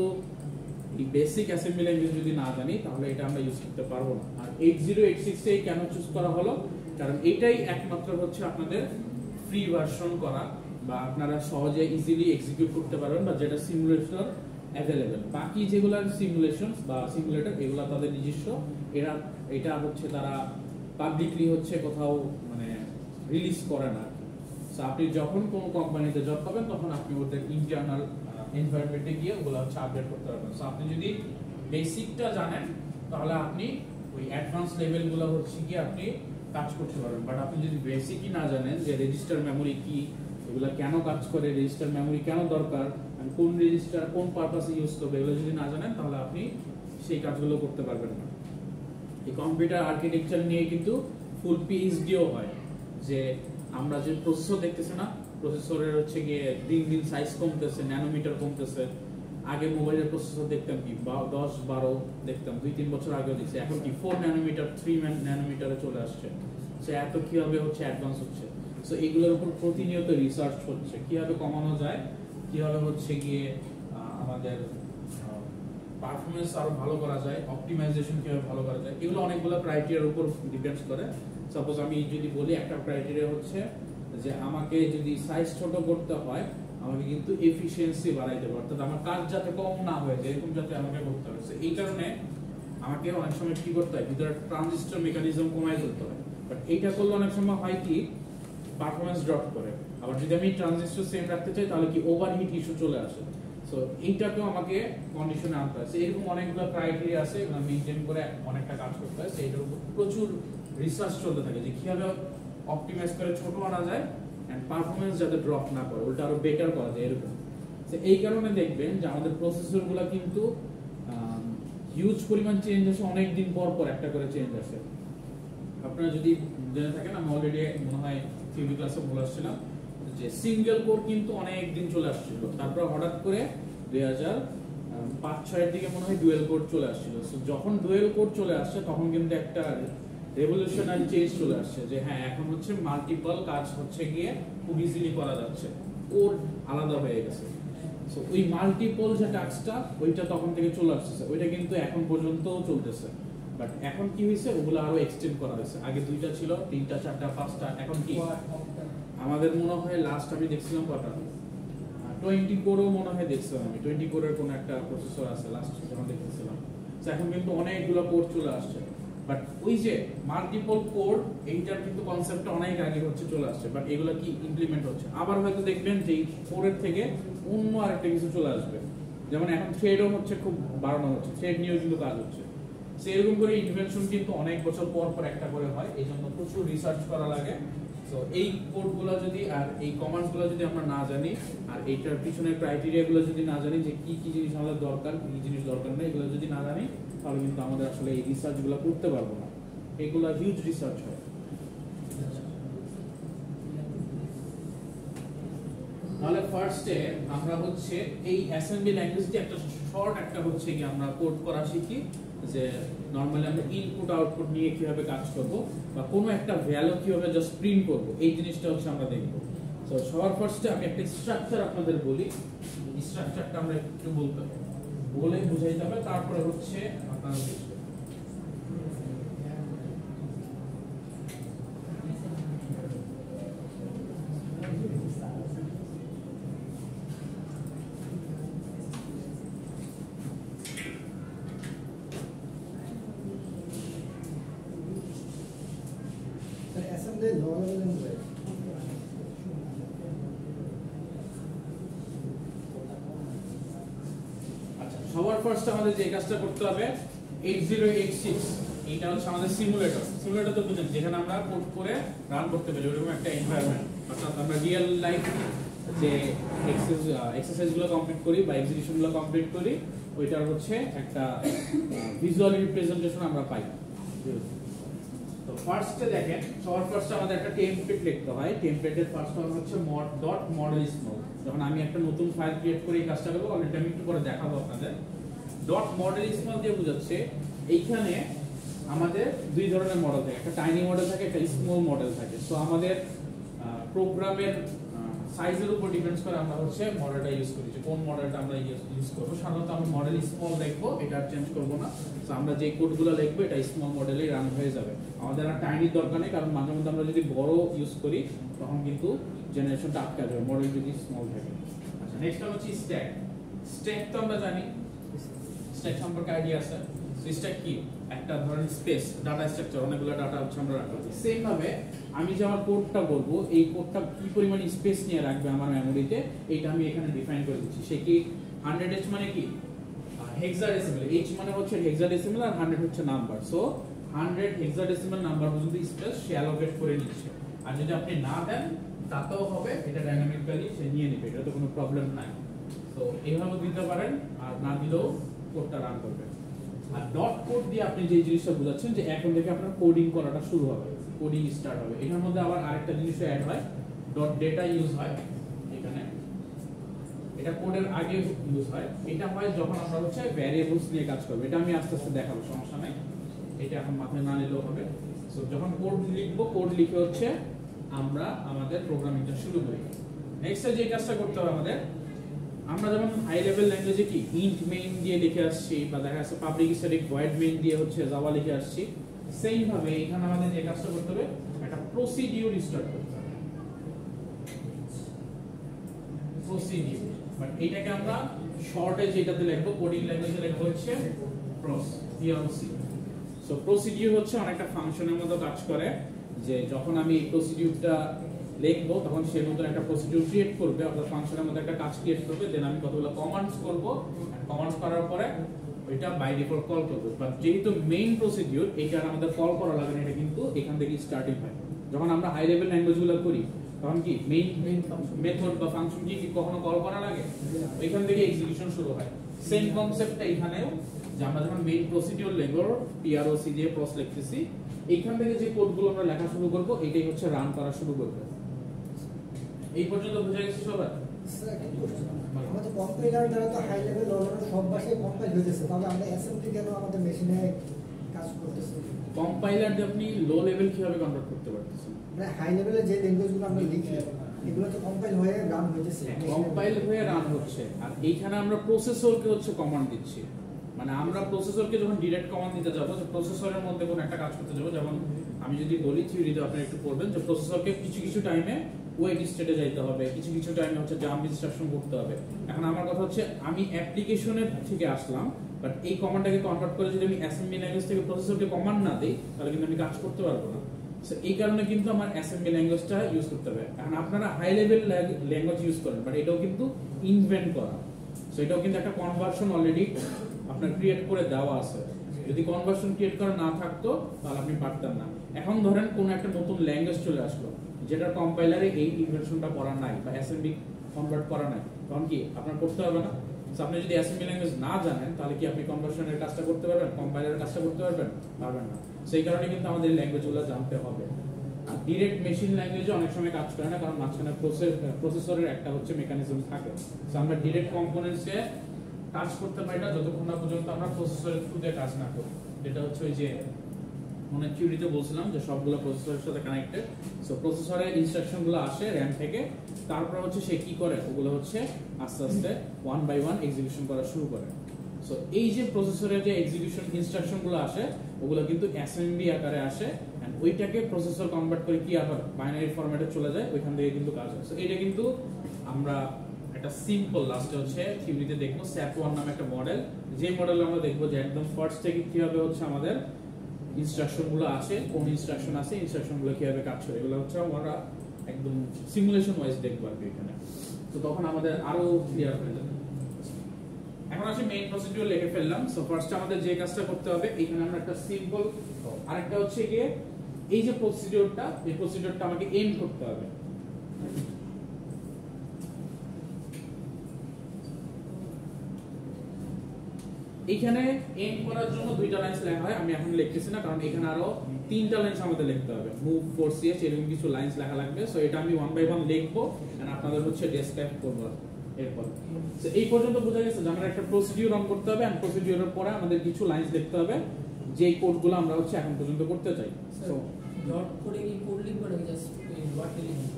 এই বেসিক অ্যাসেম্বলি ল্যাঙ্গুয়েজ যদি না জানি তাহলে এটা আমরা ইউজ করতে পারবো না। আর 8086 এই কেন চুজ করা হলো, কারণ এটাই একমাত্র হচ্ছে আপনাদের ফ্রি ভার্সন করা বা আপনারা সহজে ইজিলি এক্সিকিউট করতে পারবেন বা যেটা সিমুলেটর অ্যাভেলেবেল। বাকি যেগুলো সিমুলেশন বা সিমুলেটর এগুলো তাদের নিজস্ব, এটা হচ্ছে তারা পাবলিকলি হচ্ছে কোথাও মানে রিলিজ করে না। সো আপনি যখন কোনো কোম্পানিতে জব পাবেন তখন আপনি ওদের ইন্টারনাল এনভায়রনমেন্টে গিয়ে ওগুলো হচ্ছে আপডেট করতে পারবেন। সো আপনি যদি বেসিকটা জানেন তাহলে আপনি ওই অ্যাডভান্স লেভেলগুলো হচ্ছে গিয়ে আপনি কাজ করতে পারবেন। বাট আপনি যদি বেসিকই না জানেন যে রেজিস্টার মেমোরি কি, এগুলো কেন কাজ করে, রেজিস্টার মেমোরি কেন দরকার, কোন রেজিস্টার কোন পারপাসে ইউজ করবে, এগুলো যদি না জানেন তাহলে আপনি সেই কাজগুলো করতে পারবেন না। এই কম্পিউটার আর্কিটেকচার নিয়ে কিন্তু ফুল পিএইচডিও হয়, যে আমরা যে প্রসেসর দেখতেছি না, প্রসেসরের হচ্ছে গিয়ে দিন দিন সাইজ কমতেছে, ন্যানোমিটার কমতেছে। আগে মোবাইলের প্রসেসর দেখতাম কি 10-12 দেখতাম, 2-3 বছর আগেও দেখছি, এখন কি 4 ন্যানোমিটার 3 ন্যানোমিটারে চলে আসছে। সো এত কিভাবে হচ্ছে অ্যাডভান্স হচ্ছে। সো এগুলোর উপর প্রতিনিয়ত রিসার্চ হচ্ছে কিভাবে কমানো যায়, কিভাবে হচ্ছে গিয়ে আমাদের পারফরম্যান্স আরো ভালো করা যায়, অপটিমাইজেশন কিভাবে ভালো করা যায়, এগুলো অনেকগুলো ক্রাইটেরিয়ার উপর ডিপেন্ডস করে। সাপোজ আমি যদি বলি একটা ক্রাইটেরিয়া হচ্ছে যে আমাকে যদি সাইজ ছোট করতে হয় আমাকে কিন্তু এফিশিয়েন্সি বাড়াইতে হবে, অর্থাৎ আমার কাজ যাতে কম না হয়ে যায় এরকম যাতে আমাকে করতে হবে। এই কারণে আমাকে অনেক সময় কি করতে হয়, ভিতরে ট্রানজিস্টর মেকানিজম কমায় তুলতে হয়। বাট এইটা করলে অনেক সময় হয় কি পারফরম্যান্স ড্রপ করে। আবার যদি আমি ট্রানজিস্টর সেম রাখতে চাই তাহলে কি ওভারহিট ইস্যু চলে আসে। সো এইটাকেও আমাকে কন্ডিশনে আনতে হয়। এরকম অনেকগুলো ক্রাইটেরিয়া আছে, এগুলো মেনটেন করে অনেকটা কাজ করতে হয়। এইটার উপর প্রচুর রিসার্চ চলতে থাকে যে কিভাবে অপটিমাইজ করে ছোট আনা যায় এন্ড পারফরম্যান্স যাতে ড্রপ না করে, উল্টা আরো বেটার করা যায় এরকম। তো এই কারণে দেখবেন যে আমাদের প্রসেসরগুলো কিন্তু হিউজ পরিমাণ চেঞ্জ আসে, অনেক দিন পর পর একটা করে চেঞ্জ আসে। আপনারা যদি জেনে থাকেন, আমি অলরেডি মনে হয় থিওরি ক্লাসে বলে আসছিলাম যে সিঙ্গেল কোর কিন্তু অনেক দিন চলে আসছিল, তারপর হঠাৎ করে 2005-06 দিকে মনে হয় ডুয়েল কোর চলে আসছিল। সো যখন ডুয়েল কোর চলে আসছে তখন কিন্তু একটা রেভলিউশনারি চেঞ্জ চলে আসছে যে হ্যাঁ এখন হচ্ছে মাল্টিপল কাজ হচ্ছে গিয়ে খুব ইজিলি করা যাচ্ছে, কোর আলাদা হয়ে গেছে। সো ওই মাল্টিপল যে টাস্কটা ওইটা তখন থেকে চলে আসছে, ওইটা কিন্তু এখন পর্যন্তও চলতেছে। বাট এখন কি হয়েছে, ওগুলো আরো এক্সটেন্ড করা হয়েছে। আগে 2টা ছিল, 3টা 4টা 5টা, এখন কি আমাদের মনে হয় লাস্ট আমি দেখছিলাম কটা 20 কোরও মনে হয় দেখছিলাম আমি, 20 কোরের কোন একটা প্রসেসর আছে লাস্ট যখন দেখতেছিলাম। তো এখন কিন্তু অনেকগুলো কোর চলে আসছে। বাট ওই যে মাল্টিপল কোর এইটার কিন্তু কনসেপ্টটা অনেক আগে হচ্ছে চলে আসছে, বাট এগুলো কি ইমপ্লিমেন্ট হচ্ছে। আবার হয়তো দেখবেন যে এই কোরের থেকে অন্য আরেকটা কিছু চলে আসবে, যেমন এখন থ্রেডও হচ্ছে খুব বাড়ানো হচ্ছে, থ্রেড নিয়েও কিন্তু কাজ হচ্ছে। সেরকম করে ইনভেনশন কিন্তু অনেক বছর পর পর একটা করে হয়, এই জন্য প্রচুর রিসার্চ করা লাগে। তো এই কোডগুলো যদি আর এই কমান্ডসগুলো যদি আমরা না জানি, আর এইটার পিছনের ক্রাইটেরিয়াগুলো যদি না জানি যে কি কি জিনিস আমাদের দরকার, কি কি জিনিস দরকার নেই, এগুলো যদি না জানি তাহলে কিন্তু আমাদের আসলে এই রিসার্চগুলো করতে পারবো না। এগুলো হিউজ রিসার্চ হয়। তাহলে ফার্স্টে আমরা হচ্ছে এই অ্যাসেম্বলি ল্যাঙ্গুয়েজ দিয়ে একটা শর্ট একটা হচ্ছে কি আমরা কোড করা শিখি, যে নরমালি আমরা ইনপুট আউটপুট নিয়ে কিভাবে কাজ করব বা কোনো একটা ভ্যালু কিভাবে জাস্ট প্রিন্ট করব, এই জিনিসটা হচ্ছে আমরা দেখব। সো সবার ফার্স্টে আমি একটা স্ট্রাকচার আপনাদের বলি, স্ট্রাকচারটা আমরা একটু বলে বুঝাইতে হবে, তারপরে হচ্ছে আপনারা বুঝবেন। সবার ফার্স্ট আমাদের যে কাজটা করতে হবে 8086, এটা হচ্ছে আমাদের সিমুলেটর। সিমুলেটর তো বুঝেন যেখানে আমরা কোড করে রান করতে পারি, ওরকম একটা এনভায়রনমেন্ট, অর্থাৎ আমরা রিয়েল লাইফ যে এক্সারসাইজগুলো কমপ্লিট করি বা এক্সিকিউশনগুলো কমপ্লিট করি, ওইটার হচ্ছে একটা ভিজুয়াল রিপ্রেজেন্টেশন আমরা পাই। তো ফার্স্টে দেখেন, সবার ফার্স্টে আমাদের একটা টেমপ্লেট লিখতে হয়। টেমপ্লেটের ফার্স্ট নাম হচ্ছে mod.modelSmall। যখন আমি একটা নতুন ফাইল ক্রিয়েট করে এই কাজটা করব, অলরেডি আমি একটু পরে দেখাবো আপনাদের। .modelSmall দিয়ে বোঝাচ্ছে এইখানে আমাদের দুই ধরনের মডেল থাকে, একটা টাইনি মডেল থাকে, একটা স্মল মডেল থাকে। সো আমাদের প্রোগ্রামের সাইজের উপর ডিপেন্ডস করে আমরা হচ্ছে মডেলটা ইউজ করি, যে কোন মডেলটা আমরা ইউজ করব। সাধারণত আমরা মডেল স্মল লিখবো, এটা চেঞ্জ করব না। সো আমরা যে কোডগুলো লিখবো এটা স্মল মডেলেই রান হয়ে যাবে, আমাদের আর টাইনির দরকার নেই, কারণ মাঝে মধ্যে আমরা যদি বড় ইউজ করি তখন কিন্তু জেনারেশনটা আটকা যাবে মডেল যদি স্মল থাকে। আচ্ছা, নেক্সট হচ্ছে স্ট্যাক। স্ট্যাক তো আমরা জানি, স্ট্যাক সম্পর্কে আইডিয়া আছে। স্ট্যাক কি? একটা ধরেন স্পেস, ডাটা স্ট্রাকচার, অনেকগুলো ডাটা হচ্ছে আমরা রাখবো। সেম ভাবে আমি যে আমার কোডটা বলবো, এই কোডটা কি পরিমাণ স্পেস নিয়ে রাখবে আমার মেমোরিতে, এইটা আমি এখানে ডিফাইন করে দিচ্ছি। সে কি 100h মানে কি হেক্সাডেসিমাল, h মানে হচ্ছে হেক্সাডেসিমাল আর 100 হচ্ছে নাম্বার। সো 100 হেক্সাডেসিমাল নাম্বার পর্যন্ত স্পেস সে অ্যালোকেট করে নিচ্ছে। আর যদি আপনি না দেন তাতেও হবে, এটা ডাইনামিক্যালি সে নিয়ে নেবে, এটা তো কোনো প্রবলেম নাই। তো এইভাবে দিতে পারেন, আর না দিলেও কোডটা রান করবে। আর ডট কোড দিয়ে আপনি যে জিনিসটা বোঝাচ্ছেন যে এখন থেকে আপনার কোডিং করাটা শুরু হবে, কোডিং স্টার্ট হবে। এটার মধ্যে আবার আরেকটা জিনিস অ্যাড হয়, ডট ডেটা ইউজ হয় এখানে, এটা কোডের আগে ইউজ হয়। এটা হয় যখন আমরা হচ্ছে ভ্যারিয়েবলস নিয়ে কাজ করব, এটা আমি আস্তে আস্তে দেখাবো, সমস্যা নাই, এটা এখন মাথায় না নিলেও হবে। সো যখন কোড লিখবো, কোড লিখে হচ্ছে আমরা আমাদের প্রোগ্রামিংটা শুরু করি। নেক্সট যে কাজটা করতে হবে আমাদের, আমরা যেমন হাই লেভেল ল্যাঙ্গুয়েজে কি ইন্ট মেইন দিয়ে লিখে আসছি, বা দেখা যাচ্ছে পাবলিক স্ট্যাটিক ভয়েড মেইন দিয়ে হচ্ছে জাভা লিখে আসছি, সেম ভাবে এখানে আমাদের যে কাজটা করতে হবে, একটা প্রসিডিউর স্টার্ট করতে হবে। প্রসিডিউর, বাট এটাকে আমরা শর্টে যেটাতে লিখবো, কোডিং ল্যাঙ্গুয়েজে লিখবো হচ্ছে প্রস, পিআরসি। সো প্রসিডিউর হচ্ছে অনেকটা ফাংশনের মতো কাজ করে, যে যখন আমি এই প্রসিডিউরটা লিখবো তখন সে মতো একটা প্রসিডিউর ক্রিয়েট করবে, অর্থাৎ ফাংশনের মধ্যে একটা কাজ ক্রিয়েট করবে, দেন আমি কতগুলো কমান্ডস করব, কমান্ডস করার পরে ওইটা বাই ডিফল্ট কল করবে। বাট যেহেতু মেইন প্রসিডিউর, এইটা আমাদের কল করা লাগে না, এটা কিন্তু এখান থেকে স্টার্টিং হয়। যখন আমরা হাই লেভেল ল্যাঙ্গুয়েজগুলো করি তখন কি মেইন মেথড বা ফাংশন কি কখনো কল করা লাগে, এখান থেকে এক্সিকিউশন শুরু হয়। সেম কনসেপ্টটা এখানেও, যে আমরা যখন মেইন প্রসিডিউর লিখবো, পিআরওসি দিয়ে প্রস লিখতেছি, এইখান থেকে যে কোডগুলো আমরা লেখা শুরু করব, এটাই হচ্ছে রান করা শুরু করবে। এই পর্যন্ত বুঝা গেছে সবার? আমাদের কম্পাইলার দ্বারা তো হাই লেভেল অলরেডি সব ভাষায় কম্পাইল হয়েছে, তাহলে আমরা অ্যাসেম্বলি কেন আমাদের মেশিনে কাজ করতেছি? কম্পাইলার দিয়ে আপনি লো লেভেল কিভাবে কনভার্ট করতে পারতেছেন? মানে হাই লেভেলে যে ল্যাঙ্গুয়েজগুলো আমরা লিখি এগুলো তো কম্পাইল হয়ে রান হইতেছে, কম্পাইল হয়ে রান হচ্ছে, আর এইখানে আমরা প্রসেসরকে হচ্ছে কমান্ড দিচ্ছি। মানে আমরা প্রসেসরকে যখন ডিরেক্ট কমান্ড দিতে যাবো, যে প্রসেসরের মধ্যে কোনো একটা কাজ করতে যাবো, যেমন আমি যদি বলি থিওরিতে আপনারা একটু পড়বেন, যে প্রসেসরকে কিছু কিছু টাইমে ওয়েট স্টেটে যাইতে হবে, কিছু কিছু টাইমে হচ্ছে জাম্প ইনস্ট্রাকশন করতে হবে। এখন আমার কথা হচ্ছে আমি অ্যাপ্লিকেশনের থেকে আসলাম, বাট এই কমান্ডটাকে কনভার্ট করে যদি আমি অ্যাসেম্বলি ল্যাঙ্গুয়েজ থেকে প্রসেসরকে কমান্ড না দিই, তাহলে কিন্তু আমি কাজ করতে পারবো না। সো এই কারণে কিন্তু আমার অ্যাসেম্বলি ল্যাঙ্গুয়েজটা ইউজ করতে হবে। এখন আপনারা হাই লেভেল ল্যাঙ্গুয়েজ ইউজ করেন, বাট এটাও কিন্তু ইনভেন্ট করা। সো এটাও কিন্তু একটা কনভার্সন অলরেডি আপনার ক্রিয়েট করে দেওয়া আছে। যদি কনভার্সন ক্রিয়েট করা না থাকতো তাহলে আপনি পারতেন না। এখন ধরেন কোন একটা নতুন ল্যাঙ্গুয়েজ চলে আসলো, যেটা কম্পাইলারে এই ইনভেনশনটা করা নাই বা অ্যাসেম্বলি কনভার্ট করা নাই, তখন কি আপনার করতে হবে না? সো আপনি যদি অ্যাসেম্বলি ল্যাঙ্গুয়েজ না জানেন, তাহলে কি আপনি কনভার্সনের কাজটা করতে পারবেন, কম্পাইলারের কাজটা করতে পারবেন? পারবেন না। সেই কারণে কিন্তু আমাদের ল্যাঙ্গুয়েজগুলো জানতে হবে। আর ডিরেক্ট মেশিন ল্যাঙ্গুয়েজে অনেক সময় কাজ করে না, কারণ মাঝখানে প্রসেসরের একটা হচ্ছে মেকানিজম থাকে। সো আমরা ডিরেক্ট কম্পোনেন্টসে কাজ করতে পারি না যতক্ষণ না পর্যন্ত আমরা প্রসেসরের থ্রুতে কাজ না করি। যেটা হচ্ছে ওই যে মনে থিওরিতে বলছিলাম যে সবগুলো প্রসেসরের সাথে কানেক্টেড। সো প্রসেসরের ইনস্ট্রাকশনগুলো আসে র‍্যাম থেকে, তারপর হচ্ছে সে কি করে, ওগুলো হচ্ছে আস্তে আস্তে ওয়ান বাই ওয়ান এক্সিকিউশন করা শুরু করে। সো এই যে প্রসেসরের যে এক্সিকিউশন ইনস্ট্রাকশনগুলো আসে, ওগুলো কিন্তু অ্যাসেম্বলি আকারে আসে, এন্ড ওইটাকে প্রসেসর কনভার্ট করে কি আবার বাইনারি ফরম্যাটে চলে যায়, ওইখান থেকে কিন্তু কাজ হয়। সো এটা কিন্তু আমরা একটা সিম্পল লাস্টে হচ্ছে থিওরিতে দেখবো SAP1 নামে একটা মডেল, যে মডেল আমরা দেখবো যে একদম ফার্স্ট থেকে কিভাবে হচ্ছে আমাদের ইনস্ট্রাকশনগুলো আসে, কোন ইনস্ট্রাকশন আছে, ইনস্ট্রাকশনগুলো কিভাবে কাজ করে, এগুলো হচ্ছে আমরা একদম সিমুলেশন ওয়াইজ দেখবো আর কি এখানে। তো তখন আমাদের আরো ক্লিয়ার হয়ে যাবে। এখন আসলে মেইন প্রসিডিউর লিখে ফেললাম। সো ফার্স্ট আমাদের যে কাজটা করতে হবে, এখানে আমরা একটা সিম্পল, আরেকটা হচ্ছে গিয়ে এই যে প্রসিডিউরটা, এই প্রসিডিউরটা আমাকে এন্ড করতে হবে। এখানে এন্ড করার জন্য দুইটা লাইন লেখা হয়, আমি এখন লিখতেছি না, কারণ এখানে আরো তিনটা লাইন আমাদের লিখতে হবে, মুভ 4ch এরকম কিছু লাইনস লেখা লাগবে। সো এটা আমি ওয়ান বাই ওয়ান লিখবো, এন্ড আপনাদের হচ্ছে ডেসক্রাইব করব এরপর। সো এই পর্যন্ত বোঝা গেছে যে আমরা একটা প্রসিডিউর রান করতে হবে, এন্ড প্রসিডিউরের পরে আমাদের কিছু লাইনস লিখতে হবে, যেই কোডগুলো আমরা হচ্ছে এখন পর্যন্ত করতে চাই। সো ডট করে কি কোড লিখবো নাকি জাস্ট ডট লিখবো?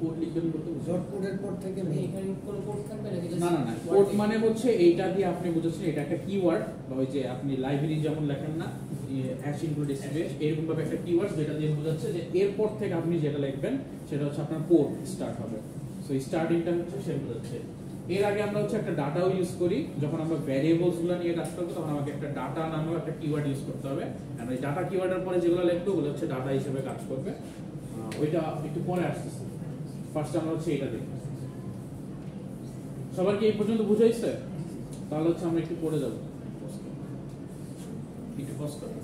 কোড লিখবেন বলতে ডট কোডের পর থেকে মানে এখানে কোনো কোড থাকবে নাকি জাস্ট না না না, কোড মানে হচ্ছে এইটা দিয়ে আপনি বুঝেছেন এটা একটা কিওয়ার্ড, বা ওই যে আপনি লাইব্রেরি যেমন লেখেন না হ্যাশ ইনক্লুড স্পেস, এরকম ভাবে একটা কিওয়ার্ড যেটা দিয়ে বোঝাচ্ছে যে এরপর থেকে আপনি যেটা লিখবেন সেটা হচ্ছে আপনার কোড স্টার্ট হবে। সো স্টার্টিংটা হচ্ছে সে বোঝাচ্ছে। এর আগে আমরা হচ্ছে একটা ডাটাও ইউজ করি, যখন আমরা ভ্যারিয়েবলস গুলো নিয়ে কাজ করবো তখন আমাকে একটা ডাটা নামক একটা কিওয়ার্ড ইউজ করতে হবে, আর এই ডাটা কিওয়ার্ডের পরে যেগুলো লিখবো ওগুলো হচ্ছে ডাটা হিসেবে কাজ করবে। ওইটা একটু পরে আসতেছে, ফার্স্ট আমরা হচ্ছে এটা দেখি। সবার কি এই পর্যন্ত বুঝাইছে? তাহলে হচ্ছে আমরা একটু পড়ে যাব, একটু পজ করো।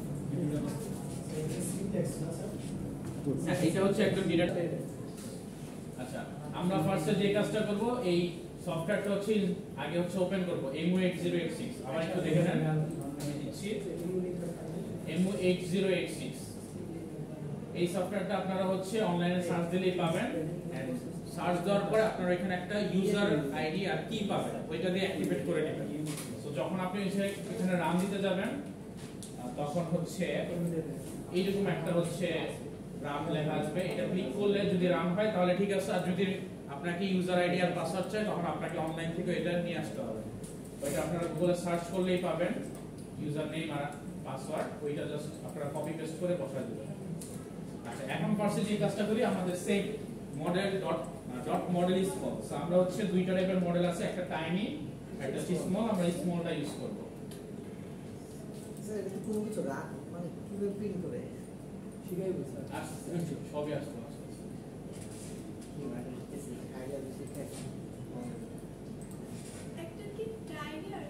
হ্যাঁ, এটা হচ্ছে একদম ডিরেক্ট। আচ্ছা, আমরা ফার্স্টে যে কাজটা করব, এই সফটওয়্যারটা হচ্ছে আগে হচ্ছে ওপেন করব MU8086। আবার একটু দেখে নেন, আমি দিচ্ছি MU8086। এই সফটওয়্যারটা আপনারা হচ্ছে অনলাইনে সার্চ দিলেই পাবেন। সার্চ দেওয়ার পরে আপনারা এখানে একটা ইউজার আইডি আর কি পাবেন, ওইটা দিয়ে অ্যাক্টিভেট করে নেবেন। তো যখন আপনি এখানে রান দিতে যাবেন তখন হচ্ছে এইরকম একটা হচ্ছে রান লেখা আসবে, এটা ক্লিক করলে যদি রান হয় তাহলে ঠিক আছে, আর যদি আপনাকে ইউজার আইডি আর পাসওয়ার্ড চাই তখন আপনাকে অনলাইন থেকে এটা নিয়ে আসতে হবে। ওইটা আপনারা গুগলে সার্চ করলেই পাবেন, ইউজার নেম আর পাসওয়ার্ড, ওইটা জাস্ট আপনারা কপি পেস্ট করে বসায় দিবেন। আচ্ছা, এখন ফার্স্টে যে কাজটা করি, আমাদের save model dot model small. So আমরা হচ্ছে দুইটা টাইপের মডেল আছে, একটা টাইনি একটা স্মল, আমরা স্মলটা ইউজ করব। স্যার এটা কোনো কিছু রাখ মানে কিভাবে প্রিন্ট করে শিখাইবো স্যার। আচ্ছা, সবই আসবে। কি মানে আইডিয়া বেশি খাই একটা কি টাইনি আর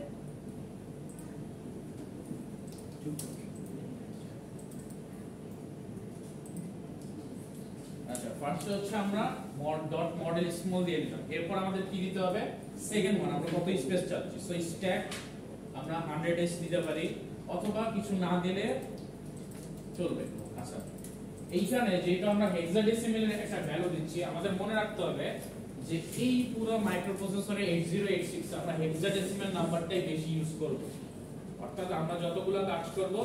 আচ্ছা, ফার্স্ট হচ্ছে আমরা ডট মডেল স্মল দিয়ে দিলাম। এরপর আমাদের কি দিতে হবে? সেকেন্ড ওয়ান, আমরা কত স্পেস চাচ্ছি। সো স্ট্যাক আমরা 100s দিতে পারি, অথবা কিছু না দিলে চলবে। আচ্ছা, এইখানে যেটা আমরা হেক্সাডেসিমেলের একটা ভ্যালু দিচ্ছি, আমাদের মনে রাখতে হবে যে এই পুরো মাইক্রোপ্রসেসরে 8086 আমরা হেক্সাডেসিমেল নাম্বারটাই বেশি ইউজ করব। অর্থাৎ আমরা যতগুলো কাজ করব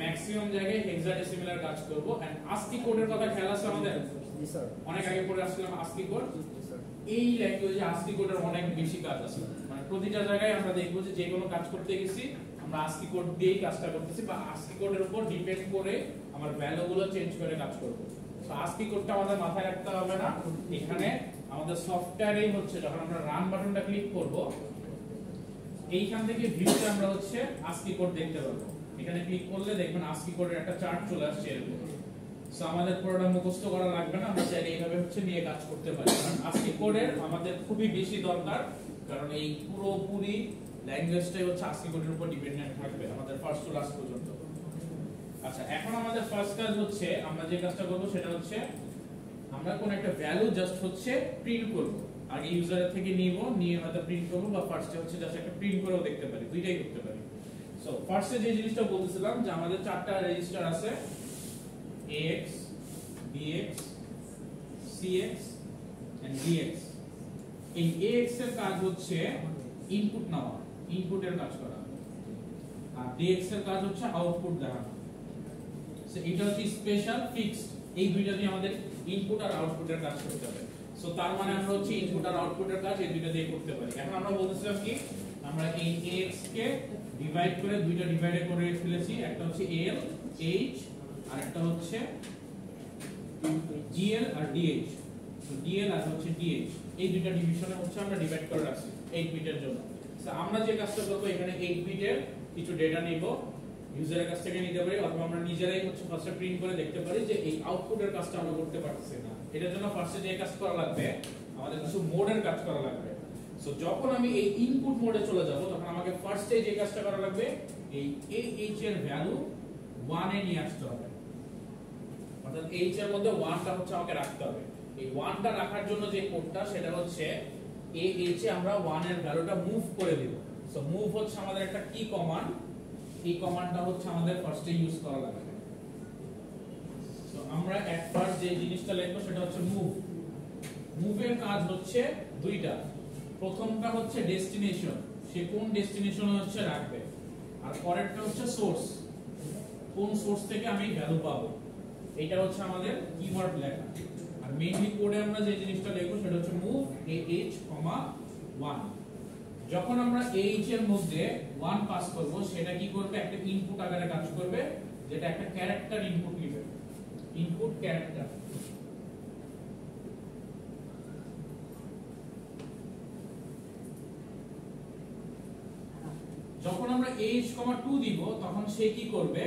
ম্যাক্সিমাম জায়গায় হেক্সাডেসিমেলের কাজ করব। এন্ড ASCII কোডের কথা খেয়াল আছে আমাদের? জি স্যার অনেক আগে পড়ে আসলাম ASCII কোড। জি স্যার এই ল্যাঙ্গুয়েজে ASCII কোডের অনেক বেশি কাজ আছে, মানে প্রতিটা জায়গায় আমরা দেখব যে যে কোনো কাজ করতে গেছি আমরা ASCII কোড দিয়েই কাজটা করতেছি, বা ASCII কোডের উপর ডিপেন্ড করে আমার ভ্যালুগুলো চেঞ্জ করে কাজ করব। তো ASCII কোডটা আমাদের মাথায় রাখতে হবে না। এখানে আমাদের সফটওয়্যারেই হচ্ছে যখন আমরা রান বাটনটা ক্লিক করব, এইখান থেকে ভিউতে আমরা হচ্ছে ASCII কোড দেখতে পাবো। এখানে ক্লিক করলে দেখবেন ASCII কোডের একটা চার্ট চলে আসছে এরকম। সো আমাদের পুরোটা মুখস্থ করা লাগবে না, আমরা চাইলে এইভাবে হচ্ছে নিয়ে কাজ করতে পারি। কারণ ASCII কোডের আমাদের খুবই বেশি দরকার, কারণ এই পুরোপুরি ল্যাঙ্গুয়েজটাই হচ্ছে ASCII কোডের উপর ডিপেন্ডেন্ট থাকবে আমাদের ফার্স্ট টু লাস্ট পর্যন্ত। আচ্ছা, এখন আমাদের ফার্স্ট কাজ হচ্ছে, আমরা যে কাজটা করব সেটা হচ্ছে আমরা কোন একটা ভ্যালু জাস্ট হচ্ছে প্রিন্ট করব। আগে ইউজারের থেকে নিয়ে হয়তো প্রিন্ট করব, বা ফার্স্টে হচ্ছে জাস্ট একটা প্রিন্ট করেও দেখতে পারি, দুইটাই করতে পারি। সো ফার্স্টে যে জিনিসটা বলতেছিলাম যে আমাদের চারটা রেজিস্টার আছে, AX, BX, CX and DX। এই AX এর কাজ হচ্ছে ইনপুট নেওয়া, ইনপুটের কাজ করা, আর DX এর কাজ হচ্ছে আউটপুট দেখানো। সো এটা হচ্ছে স্পেশাল ফিক্সড, এই দুইটা দিয়ে আমাদের ইনপুট আর আউটপুটের কাজ করতে হবে। সো তার মানে আমরা হচ্ছে ইনপুট আর আউটপুটের কাজ এই দুইটা দিয়ে করতে পারি। এখন আমরা বলতেছিলাম কি, আমরা এই AX কে ডিভাইড করে দুইটা ডিভাইডে করে ফেলেছি, একটা হচ্ছে AL H আর একটা হচ্ছে GL আর DH। তো DL আর হচ্ছে DH, এই দুইটা ডিভিশনে হচ্ছে আমরা ডিভাইড করে রাখছি 8 বিটের জন্য। সো আমরা যে কাজটা করব, এখানে 8 বিটের কিছু ডেটা নিব, ইউজারের কাছ থেকে নিতে পারি, অথবা আমরা নিজেরাই হচ্ছে ফার্স্টে প্রিন্ট করে দেখতে পারি যে এই আউটপুটের কাজটা আমরা করতে পারতেছি না। এটার জন্য ফার্স্টে যে কাজ করা লাগবে, আমাদের কিছু মোডের কাজ করা লাগবে। সো যখন আমি এই ইনপুট মোডে চলে যাব, তখন আমাকে ফার্স্টে যে কাজটা করা লাগবে, এই AH এর ভ্যালু 1 এ নিয়ে আসতে হবে। অর্থাৎ H এর মধ্যে 1টা হচ্ছে আমাকে রাখতে হবে। এই 1টা রাখার জন্য যে কোডটা, সেটা হচ্ছে AH এ আমরা 1 এর ভ্যালুটা মুভ করে দিব। সো মুভ হচ্ছে আমাদের একটা কি কমান্ড, এই কমান্ডটা হচ্ছে আমাদের ফার্স্টে ইউজ করা লাগবে। সো আমরা এট ফার্স্ট যে জিনিসটা লিখবো সেটা হচ্ছে মুভ। মুভের কাজ হচ্ছে দুইটা, প্রথমটা হচ্ছে ডেস্টিনেশন, সে কোন ডেস্টিনেশনে হচ্ছে রাখবে, আর পরেরটা হচ্ছে সোর্স, কোন সোর্স থেকে আমি ভ্যালু পাবো, এটা হচ্ছে আমাদের কিওয়ার্ড লেখা। আর মেইনলি কোডে আমরা যে জিনিসটা লিখবো সেটা হচ্ছে মুভ AH, 1। যখন আমরা AH এর মধ্যে 1 পাস করব, সেটা কি করবে, একটা ইনপুট আকারে কাজ করবে, যেটা একটা ক্যারেক্টার ইনপুট নেবে, ইনপুট ক্যারেক্টার। যখন আমরা AH, 2 দিব, তখন সে কি করবে,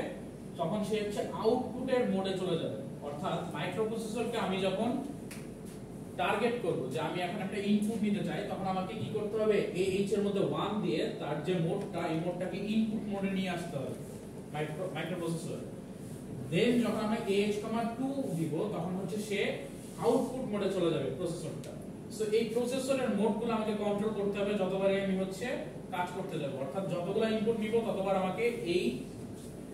তখন সে হচ্ছে আউটপুটের মোডে চলে যাবে। অর্থাৎ মাইক্রোপ্রসেসরকে আমি যখন টার্গেট করব যে আমি এখন একটা ইনপুট নিতে চাই, তখন আমাকে কি করতে হবে, AH এর মধ্যে 1 দিয়ে তার যে মোডটা, এই মোডটাকে ইনপুট মোডে নিয়ে আসতে হবে মাইক্রোপ্রসেসর। দেন যখন আমরা AH, 2 দিব, তখন হচ্ছে সে আউটপুট মোডে চলে যাবে প্রসেসরটা। সো এই প্রসেসরের মোডগুলো আমাকে কন্ট্রোল করতে হবে যতবারই আমি হচ্ছে কাজ করতে যাব। অর্থাৎ যতগুলো ইনপুট নিব ততবার আমাকে এই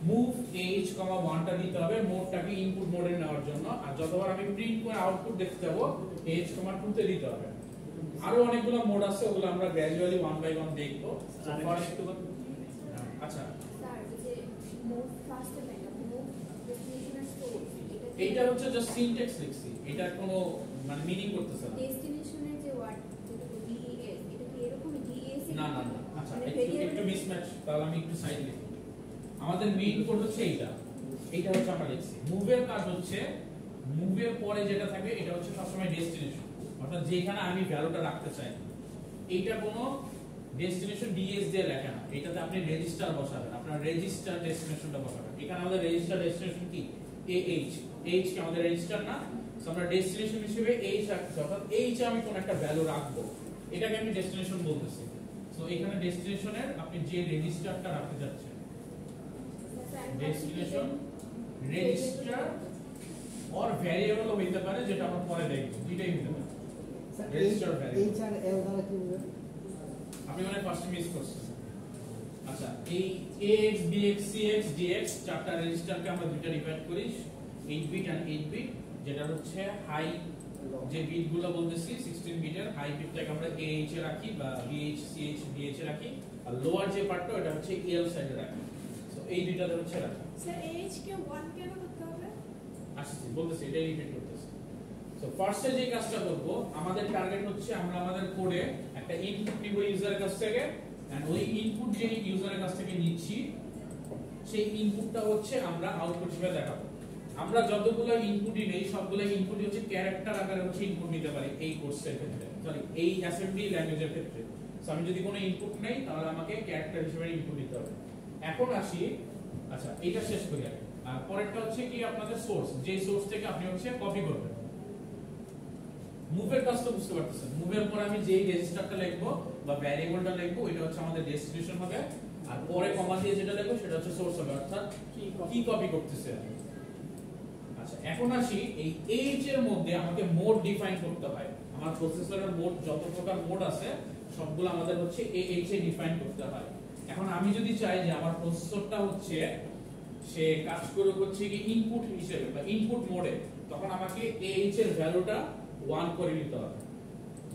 মুভ AH, 1টা দিতে হবে মোডটাকে ইনপুট মোডে নেওয়ার জন্য। আর যতবার আমি প্রিন্ট করে আউটপুট দেখতে যাব, AH, 2 তে দিতে হবে। আরো অনেকগুলো মোড আছে, ওগুলো আমরা গ্র্যাজুয়ালি 1 বাই 1 দেখব। আচ্ছা, স্যার যে মোড ফার্স্টে মেটা মোড ডেস্টিনেশন সোর্স এইটা হচ্ছে জাস্ট সিনট্যাক্স লিখছি, এটা কোনো মানে মিনিং করতেছে না। ডেস্টিনেশনের যে ওয়ার্ড যেটা DES, এটা কি এরকম DES? না না না, আচ্ছা একটু মিসম্যাচ, তাহলে আমি একটু সাইড লিখি। আমাদের মেইন কোড হচ্ছে এইটা হচ্ছে আমরা লিখছি। মুভের কাজ হচ্ছে, মুভের পরে যেটা থাকে এটা হচ্ছে সবসময় ডেস্টিনেশন, অর্থাৎ যেখানে আমি ভ্যালুটা রাখতে চাই। এইটা কোনো ডেস্টিনেশন ডিএস দিয়ে লেখা না, এটাতে আপনি রেজিস্টার বসাবেন, আপনার রেজিস্টার ডেস্টিনেশনটা বসাবেন। এখানে আমাদের রেজিস্টার ডেস্টিনেশন কি AH, H কি আমাদের রেজিস্টার না, সো আমরা ডেস্টিনেশন হিসেবে H রাখছি, অর্থাৎ H আমি কোন একটা ভ্যালু রাখবো, এটাকে আমি ডেস্টিনেশন বলতেছি। সো এখানে ডেস্টিনেশনের আপনি যে রেজিস্টারটা রাখতে যাচ্ছেন, ডেস্টিনেশন রেজিস্টার और ভ্যারিয়েবল হইতে পারে, যেটা আমরা পরে দেখব, দুইটাই হতে পারে। রেজিস্টার ভ্যারিয়েবল H আর L দ্বারা কি হবে? আপনি মানে ফার্স্ট মিস করছেন। আচ্ছা, এই AX, BX, CX, DX চারটা রেজিস্টারকে আমরা দুইটা ডিভাইড করি, 8 বিট আর 8 বিট, যেটা হচ্ছে হাই যে বিটগুলো বলতেছি 16 বিটের, হাই বিটটাকে আমরা AH এ রাখি বা BH, CH, DH এ রাখি, আর লোয়ার যে পার্টটা ওটা হচ্ছে L সাইডে রাখি। সো এই দুইটাতে হচ্ছে রাখি। স্যার AH কে 1 কেন করতে হবে? আসছি বলতেছি, এটাই রিপিট করতেছি। সো ফার্স্টে যে কাজটা করব, আমাদের টার্গেট হচ্ছে আমরা আমাদের কোডে একটা ইনপুট নিব ইউজারের কাছ থেকে, এন্ড ওই ইনপুট যে ইউজারের কাছ থেকে নিচ্ছি, সেই ইনপুটটা হচ্ছে আমরা আউটপুট হিসেবে দেখাবো। আমরা যতগুলো ইনপুটই নেই, সবগুলো ইনপুটই হচ্ছে ক্যারেক্টার আকারে হচ্ছে ইনপুট নিতে পারি এই কোর্সের ক্ষেত্রে, সরি এই অ্যাসেম্বলি ল্যাঙ্গুয়েজের ক্ষেত্রে। সো আমি যদি কোনো ইনপুট নেই, তাহলে আমাকে ক্যারেক্টার হিসেবে ইনপুট দিতে হবে। এখন আসি, আচ্ছা এটা শেষ করি আগে। আর পরেরটা হচ্ছে কি আপনাদের সোর্স, যে সোর্স থেকে আপনি হচ্ছে কপি করবেন। মুভের কাজ তো বুঝতে পারতেছেন, মুভের পর আমি যেই রেজিস্টারটা লিখবো বা ভ্যারিয়েবলটা লিখবো, এটা হচ্ছে আমাদের ডেস্টিনেশন হবে, আর পরে কমা দিয়ে যেটা লিখবো সেটা হচ্ছে সোর্স হবে, অর্থাৎ কি কপি করতেছে। আচ্ছা, এখন আসি এই AH এর মধ্যে আমাকে মোড ডিফাইন করতে হয়। আমার প্রসেসরের মোড যত প্রকার মোড আছে সবগুলো আমাদের হচ্ছে AH এ ডিফাইন করতে হয়। এখন আমি যদি চাই যে আমার প্রসেসরটা হচ্ছে সে কাজ করে হচ্ছে কি ইনপুট হিসেবে বা ইনপুট মোডে, তখন আমাকে AH এর ভ্যালুটা 1 করে নিতে হবে।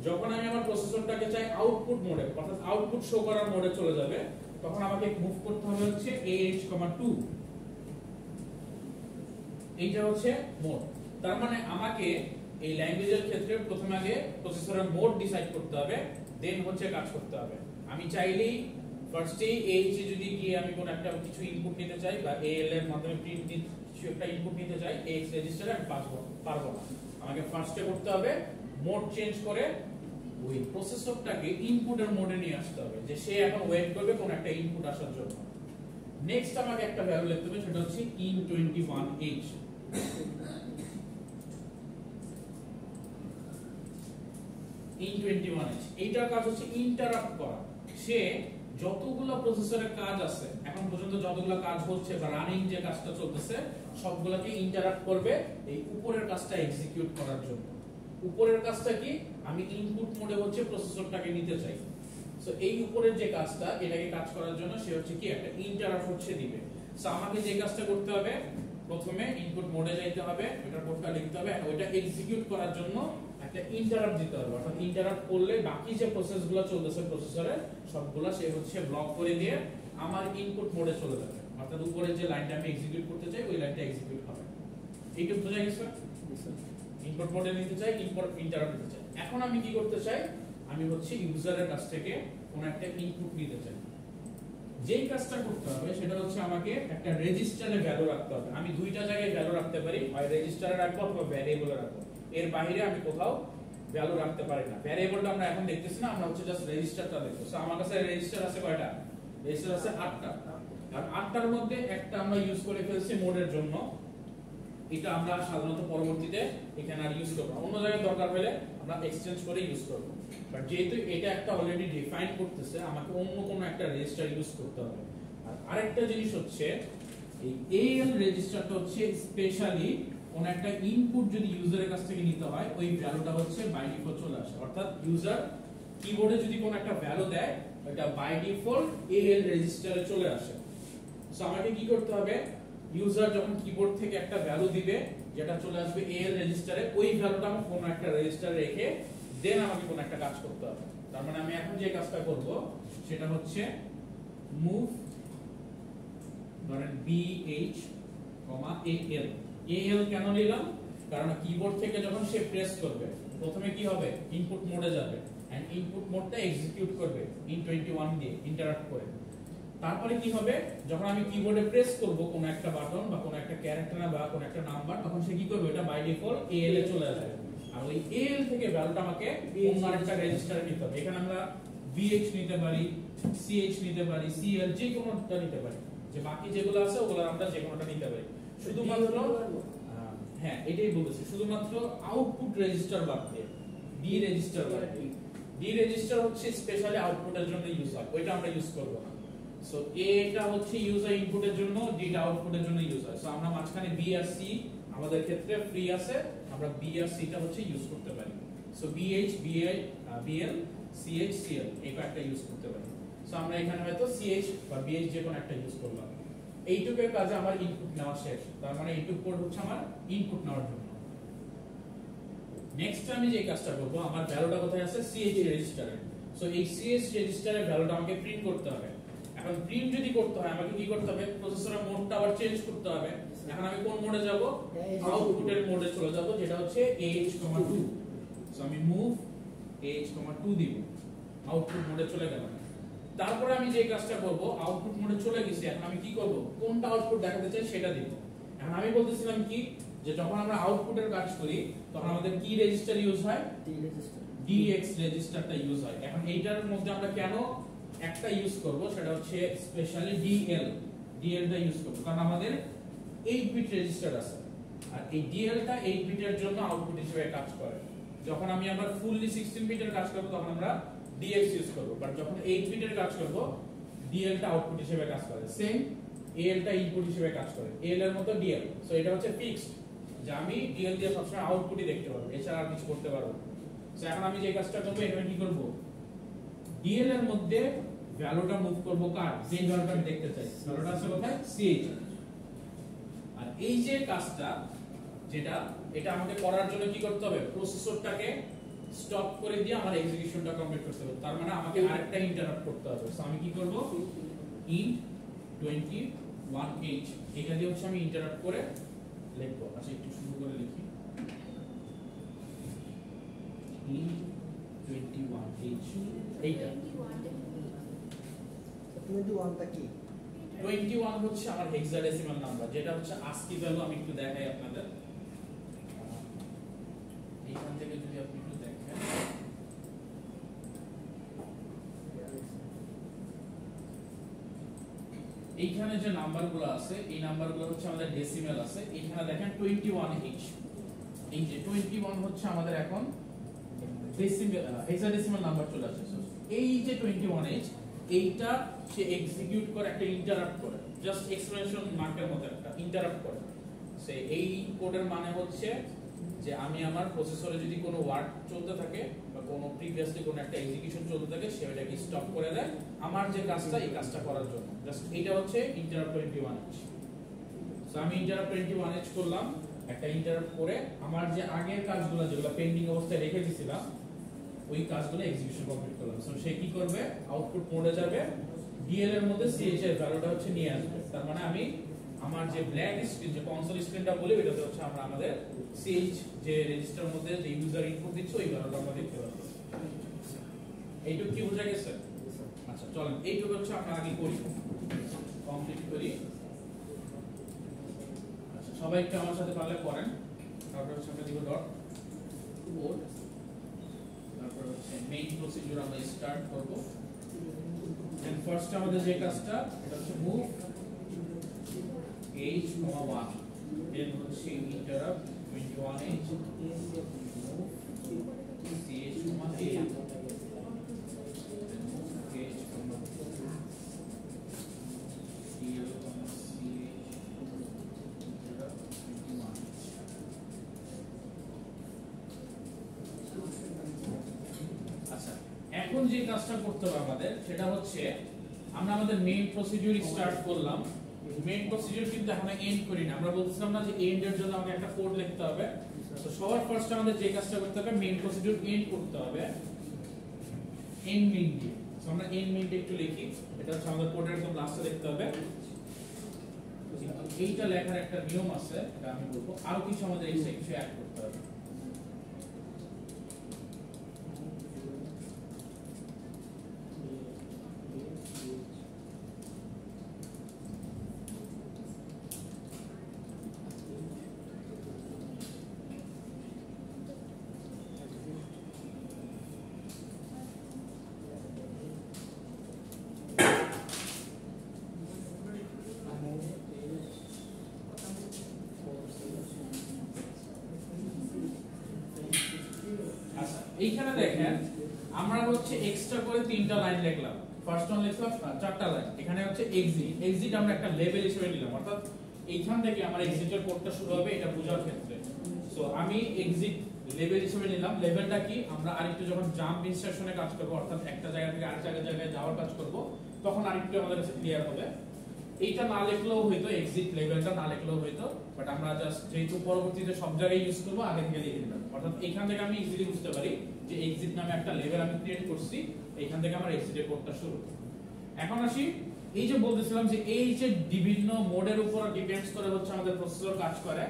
যখন আমি আমার প্রসেসরটাকে চাই আউটপুট মোডে, অর্থাৎ আউটপুট শো করার মোডে চলে যাবে, তখন আমাকে মুভ করতে হবে হচ্ছে AH, 2। এইটা হচ্ছে মোড। তার মানে আমাকে এই ল্যাঙ্গুয়েজের ক্ষেত্রে প্রথমে আগে প্রসেসরের মোড ডিসাইড করতে হবে, দেন হচ্ছে কাজ করতে হবে। আমি চাইলেই ফার্স্টে AH এ যদি গিয়ে আমি কোন একটা কিছু ইনপুট নিতে চাই বা AL এর মাধ্যমে প্রিন্ট কিছু একটা ইনপুট নিতে চাই, AX রেজিস্টারে আমি পারবো না। আমাকে ফার্স্টে করতে হবে মোড চেঞ্জ করে ওই প্রসেসরটাকে ইনপুটের মোডে নিয়ে আসতে হবে, যে সে এখন ওয়েট করবে কোন একটা ইনপুট আসার জন্য। নেক্সট আমাকে একটা ভ্যালু লিখতে হবে, সেটা হচ্ছে in21H। in21H এইটার কাজ হচ্ছে ইন্টারাপ্ট করা। সে যতগুলো প্রসেসরের কাজ আছে এখন পর্যন্ত, যতগুলো কাজ হচ্ছে বা রানিং যে কাজটা চলতেছে, সবগুলোকে ইন্টারাপ্ট করবে এই উপরের কাজটা এক্সিকিউট করার জন্য। উপরের কাজটা কি, আমি ইনপুট মোডে হচ্ছে প্রসেসরটাকে নিতে চাই। সো এই উপরের যে কাজটা, এটাকে কাজ করার জন্য সে হচ্ছে কি একটা ইন্টারাপ্ট হচ্ছে দিবে। সো আমাকে যে কাজটা করতে হবে, প্রথমে ইনপুট মোডে যাইতে হবে, ওটার কোডটা লিখতে হবে, ওটা এক্সিকিউট করার জন্য একটা ইন্টারাপ্ট দিতে হবে। অর্থাৎ ইন্টারাপ্ট করলে বাকি যে প্রসেসগুলো চলতেছে প্রসেসরে, সবগুলো সে হচ্ছে ব্লক করে দিয়ে আমার ইনপুট মোডে চলে যাবে। অর্থাৎ উপরে যে লাইনটা আমি এক্সিকিউট করতে চাই ওই লাইনটা এক্সিকিউট হবে। এইটুকু বোঝা গেছে? ইনপুট মোডে নিতে চাই, ইন্টারাপ্ট নিতে চাই। এখন আমি কি করতে চাই, আমি হচ্ছে ইউজারের কাছ থেকে কোন একটা ইনপুট নিতে চাই। যেই কাজটা করতে হবে সেটা হচ্ছে আমাকে একটা রেজিস্টারে ভ্যালু রাখতে হবে। আমি দুইটা জায়গায় ভ্যালু রাখতে পারি, হয় রেজিস্টারে রাখবো অথবা ভ্যারিয়েবলে রাখবো। এর বাইরে আমি কোথাও ভ্যালু রাখতে পারি না। ভ্যারিয়েবলটা আমরা এখন দেখতেছি না, আমরা হচ্ছে জাস্ট রেজিস্টারটা দেখবো। সো আমার কাছে রেজিস্টার আছে কয়টা? রেজিস্টার আছে 8টা। আর 8টার মধ্যে একটা আমরা ইউজ করে ফেলছি মোডের জন্য। এটা আমরা সাধারণত পরবর্তীতে এখানে আর ইউজ করব না, অন্য জায়গায় দরকার হলে আমরা এক্সচেঞ্জ করে ইউজ করব। বাট যেহেতু এটা একটা অলরেডি ডিফাইন করতেছে, আমাকে অন্য কোনো একটা রেজিস্টার ইউজ করতে হবে। আর আরেকটা জিনিস হচ্ছে এই এএল রেজিস্টারটা হচ্ছে স্পেশালি কোন একটা ইনপুট যদি ইউজারের কাছ থেকে নিতে হয়, ওই ভ্যালুটা হচ্ছে বাই ডিফল্ট চলে আসে। অর্থাৎ ইউজার কিবোর্ডে যদি কোন একটা ভ্যালু দেয়, ওটা বাই ডিফল্ট এএল রেজিস্টারে চলে আসে। সো আমাকে কি করতে হবে, ইউজার যখন কিবোর্ড থেকে একটা ভ্যালু দিবে যেটা চলে আসবে এএল রেজিস্টারে, ওই ভ্যালুটা আমি কোন একটা রেজিস্টারে রেখে দেন আমাকে কোন একটা কাজ করতে হবে। তার মানে আমি এখন যে কাজটা করব সেটা হচ্ছে মুভ ধরেন BH, AL। AL কেন নিলাম? কারণ কিবোর্ড থেকে যখন সে প্রেস করবে প্রথমে কি হবে, ইনপুট মোডে যাবে এন্ড ইনপুট মোডটা এক্সিকিউট করবে in21 দিয়ে ইন্টারাপ্ট করে। তারপরে কি হবে, যখন আমি কিবোর্ডে প্রেস করব কোন একটা বাটন বা কোন একটা ক্যারেক্টার বা কোন একটা নাম্বার, তখন সে কি করবে, এটা বাই ডিফল্ট AL এ চলে আসবে। আর ওই AL থেকে ভ্যালুটা আমাকে অন্য আরেকটা রেজিস্টারে নিতে হবে। এখানে আমরা BH নিতে পারি, CH নিতে পারি, CL যে কোনোটা নিতে পারি। যে বাকি যেগুলো আছে ওগুলো আমরা যে কোনোটা নিতে পারি। শুধুমাত্র হ্যাঁ এটাই বলেছি, শুধুমাত্র আউটপুট রেজিস্টার বাদ দিয়ে D রেজিস্টার বাদ দিয়ে। D রেজিস্টার হচ্ছে স্পেশালি আউটপুটের জন্য ইউজ হয়, ওইটা আমরা ইউজ করব না। সো এটা হচ্ছে ইউজার ইনপুটের জন্য, D টা আউটপুটের জন্য ইউজ হয়। সো আমরা মাঝখানে B আর C আমাদের ক্ষেত্রে ফ্রি আছে, আমরা B আর C টা হচ্ছে ইউজ করতে পারি। So BH, BL, CH, CL এই কয়েকটা ইউজ করতে পারি। সো আমরা এখানে হয়তো CH বা BH যে কোনো একটা ইউজ করলাম। এইটুকের কাজে আমার ইনপুট নেওয়া শেষ। তার মানে এইটুক কোড হচ্ছে আমার ইনপুট নেওয়ার জন্য। নেক্সট আমি যে কাজটা করব, আমার ভ্যালুটা কোথায় আছে, CH রেজিস্টারে। সো এই CH রেজিস্টারের ভ্যালুটা আমাকে প্রিন্ট করতে হবে। এখন প্রিন্ট যদি করতে হয় আমাকে কি করতে হবে, প্রসেসরের মোডটা আবার চেঞ্জ করতে হবে। এখন আমি কোন মোডে যাব, আউটপুটের মোডে চলে যাব, যেটা হচ্ছে AH,2। সো আমি মুভ AH,2 দিব, আউটপুট মোডে চলে গেলাম। তারপরে আমি যে কাজটা করব, আউটপুট মোডে চলে গেছি, এখন আমি কি করব, কোনটা আউটপুট দেখাতে চাই সেটা দিব। এখন আমি বলতেছিলাম কি, যে যখন আমরা আউটপুটের কাজ করি তখন আমাদের কি রেজিস্টার ইউজ হয়, DX রেজিস্টারটা ইউজ হয়। এখন এইটার মধ্যে আমরা কেন একটা ইউজ করব, সেটা হচ্ছে স্পেশালি DL টা ইউজ করব, কারণ আমাদের 8 বিট রেজিস্টার আছে। আর এই DL টা 8 বিটের জন্য আউটপুট হিসেবে কাজ করে। যখন আমি আবার ফুললি 16 বিটের কাজ করব তখন আমরা DX ইউজ করব। বাট যখন 8 বিটের কাজ করব DL টা আউটপুট হিসেবে কাজ করে। সেম AL টা ইনপুট হিসেবে কাজ করে, AL এর মতো DL। সো এটা হচ্ছে ফিক্সড, যে আমি DL দিয়ে সবসময় আউটপুটই দেখতে পারবো, এছাড়া আর কিছু করতে পারবো না। সো এখন আমি যে কাজটা করব, এখানে কি করব, DL এর মধ্যে ভ্যালুটা মুভ করব কার, যে ভ্যালুটা আমি দেখতে চাই, ভ্যালুটা আছে কোথায়, CH। আর এই যে কাজটা যেটা, এটা আমাকে করার জন্য কি করতে হবে, প্রসেসরটাকে স্টপ করে দিয়ে আমার এক্সিকিউশনটা কমপ্লিট করতে হবে। তার মানে আমাকে আরেকটা ইন্টারাপ্ট করতে হবে। সো আমি কি করব, int21h এটা দিয়ে হচ্ছে আমি ইন্টারাপ্ট করে লিখব। আচ্ছা একটু শুরু করে লিখি, int21h এইটা 21টা কি, 21 হচ্ছে আমার হেক্সাডেসিমাল নাম্বার, যেটা হচ্ছে ASCII ভ্যালু। আমি একটু দেখাই আপনাদের, এইখান থেকে যদি আপনি একটু দেখেন, এইখানে যে নাম্বারগুলো আছে এই নাম্বারগুলো হচ্ছে আমাদের ডেসিমাল আছে। এইখানে দেখেন 21h, এই যে 21 হচ্ছে আমাদের এখন ডেসিমাল হেক্সাডেসিমাল নাম্বার চলে আসছে। এই যে 21h এইটা সে এক্সিকিউট করে একটা ইন্টারাপ্ট করে, জাস্ট এক্সপ্রেশন মার্কের মতো একটা ইন্টারাপ্ট করে। সে এই কোডের মানে হচ্ছে যে আমি আমার প্রসেসরে যদি কোনো ওয়ার্ড চলতে থাকে বা কোনো প্রিভিয়াসলি কোনো একটা এক্সিকিউশন চলতে থাকে, সেটাকে স্টপ করে দেয় আমার যে কাজটা, এই কাজটা করার জন্য। জাস্ট এটা হচ্ছে ইন্টারাপ্ট 21h। সো আমি ইন্টারাপ্ট 21h করলাম, একটা ইন্টারাপ্ট করে আমার যে আগের কাজগুলো যেগুলো পেন্ডিং অবস্থায় রেখে দিয়েছিলাম ওই কাজগুলো এক্সিকিউশন কমপ্লিট করলাম। সো সে কি করবে, আউটপুট মোডে যাবে, ডিএল এর মধ্যে সিএইচ এর ভ্যালুটা হচ্ছে নিয়ে আসবে। তার মানে আমি আমার যে ব্ল্যাক স্ক্রিন, যে কনসোল স্ক্রিনটা বলি, এটাতে হচ্ছে আমরা আমাদের সিএইচ যে রেজিস্টার মধ্যে যে ইউজার ইনপুট দিচ্ছে ওই ভ্যালুটা আমরা দেখতে পাবো। এইটুকু কি বোঝা গেছে? আচ্ছা চলেন এইটুকু হচ্ছে আমরা আগে করি, কমপ্লিট করি। আচ্ছা সবাই একটু আমার সাথে পারলে করেন। তারপর হচ্ছে আমরা দিব ডট কোড, তারপর হচ্ছে মেইন প্রসিডিউর আমরা স্টার্ট করব। দেন ফার্স্ট আমাদের যে কাজটা এটা হচ্ছে মুভ h, 1, দেন হচ্ছে interrupt 21h, move ch, a, এখন যে কাজটা করতে হবে আমাদের সেটা হচ্ছে আমরা আমাদের মেইন প্রসিডিউর স্টার্ট করলাম। মেইন প্রসিডিউর কিন্তু এখন এন্ড করি না, আমরা বলছিলাম না যে এন্ড এর জন্য আমাকে একটা কোড লিখতে হবে। তো সবার ফার্স্ট আমাদের যে কাজটা করতে হবে মেইন প্রসিডিউর এন্ড করতে হবে এন্ড মেইন দিয়ে। সো আমরা এন্ড মেইনটা একটু লিখি, এটা হচ্ছে আমাদের কোডের একদম লাস্টে লিখতে হবে। এইটা লেখার একটা নিয়ম আছে, এটা আমি বলবো, আরো কিছু আমাদের এই কিছু অ্যাড করতে হবে। এইখানে দেখেন আমরা হচ্ছে এক্সট্রা করে 3টা লাইন লিখলাম, ফার্স্ট ওয়ান লিখলাম 4টা লাইন। এখানে হচ্ছে এক্সিট, এক্সিট আমরা একটা লেভেল হিসেবে নিলাম, অর্থাৎ এইখান থেকে আমার এক্সিটের কোডটা শুরু হবে এটা বোঝার ক্ষেত্রে। সো আমি এক্সিট লেভেল হিসেবে নিলাম। লেভেলটা কি, আমরা আরেকটু যখন জাম্প ইনস্ট্রাকশনে কাজ করব, অর্থাৎ একটা জায়গা থেকে আরেক জায়গায় যাওয়ার কাজ করব, তখন আরেকটু আমাদের কাছে ক্লিয়ার হবে। এইটা না লিখলেও হয়তো, এক্সিট লেভেলটা না লিখলেও হয়তো, বাট আমরা জাস্ট যেহেতু পরবর্তীতে সব জায়গায় ইউজ করব আগে থেকে লিখে দিলাম। অর্থাৎ এইখান থেকে আমি ইজিলি বুঝতে পারি যে এক্সিট নামে একটা লেভেল আমি ক্রিয়েট করছি, এইখান থেকে আমার এক্সিটের কোডটা শুরু। এখন আসি, এই যে বলতেছিলাম যে এই যে বিভিন্ন মোডের উপর ডিপেন্ডস করে হচ্ছে আমাদের প্রসেসর কাজ করে।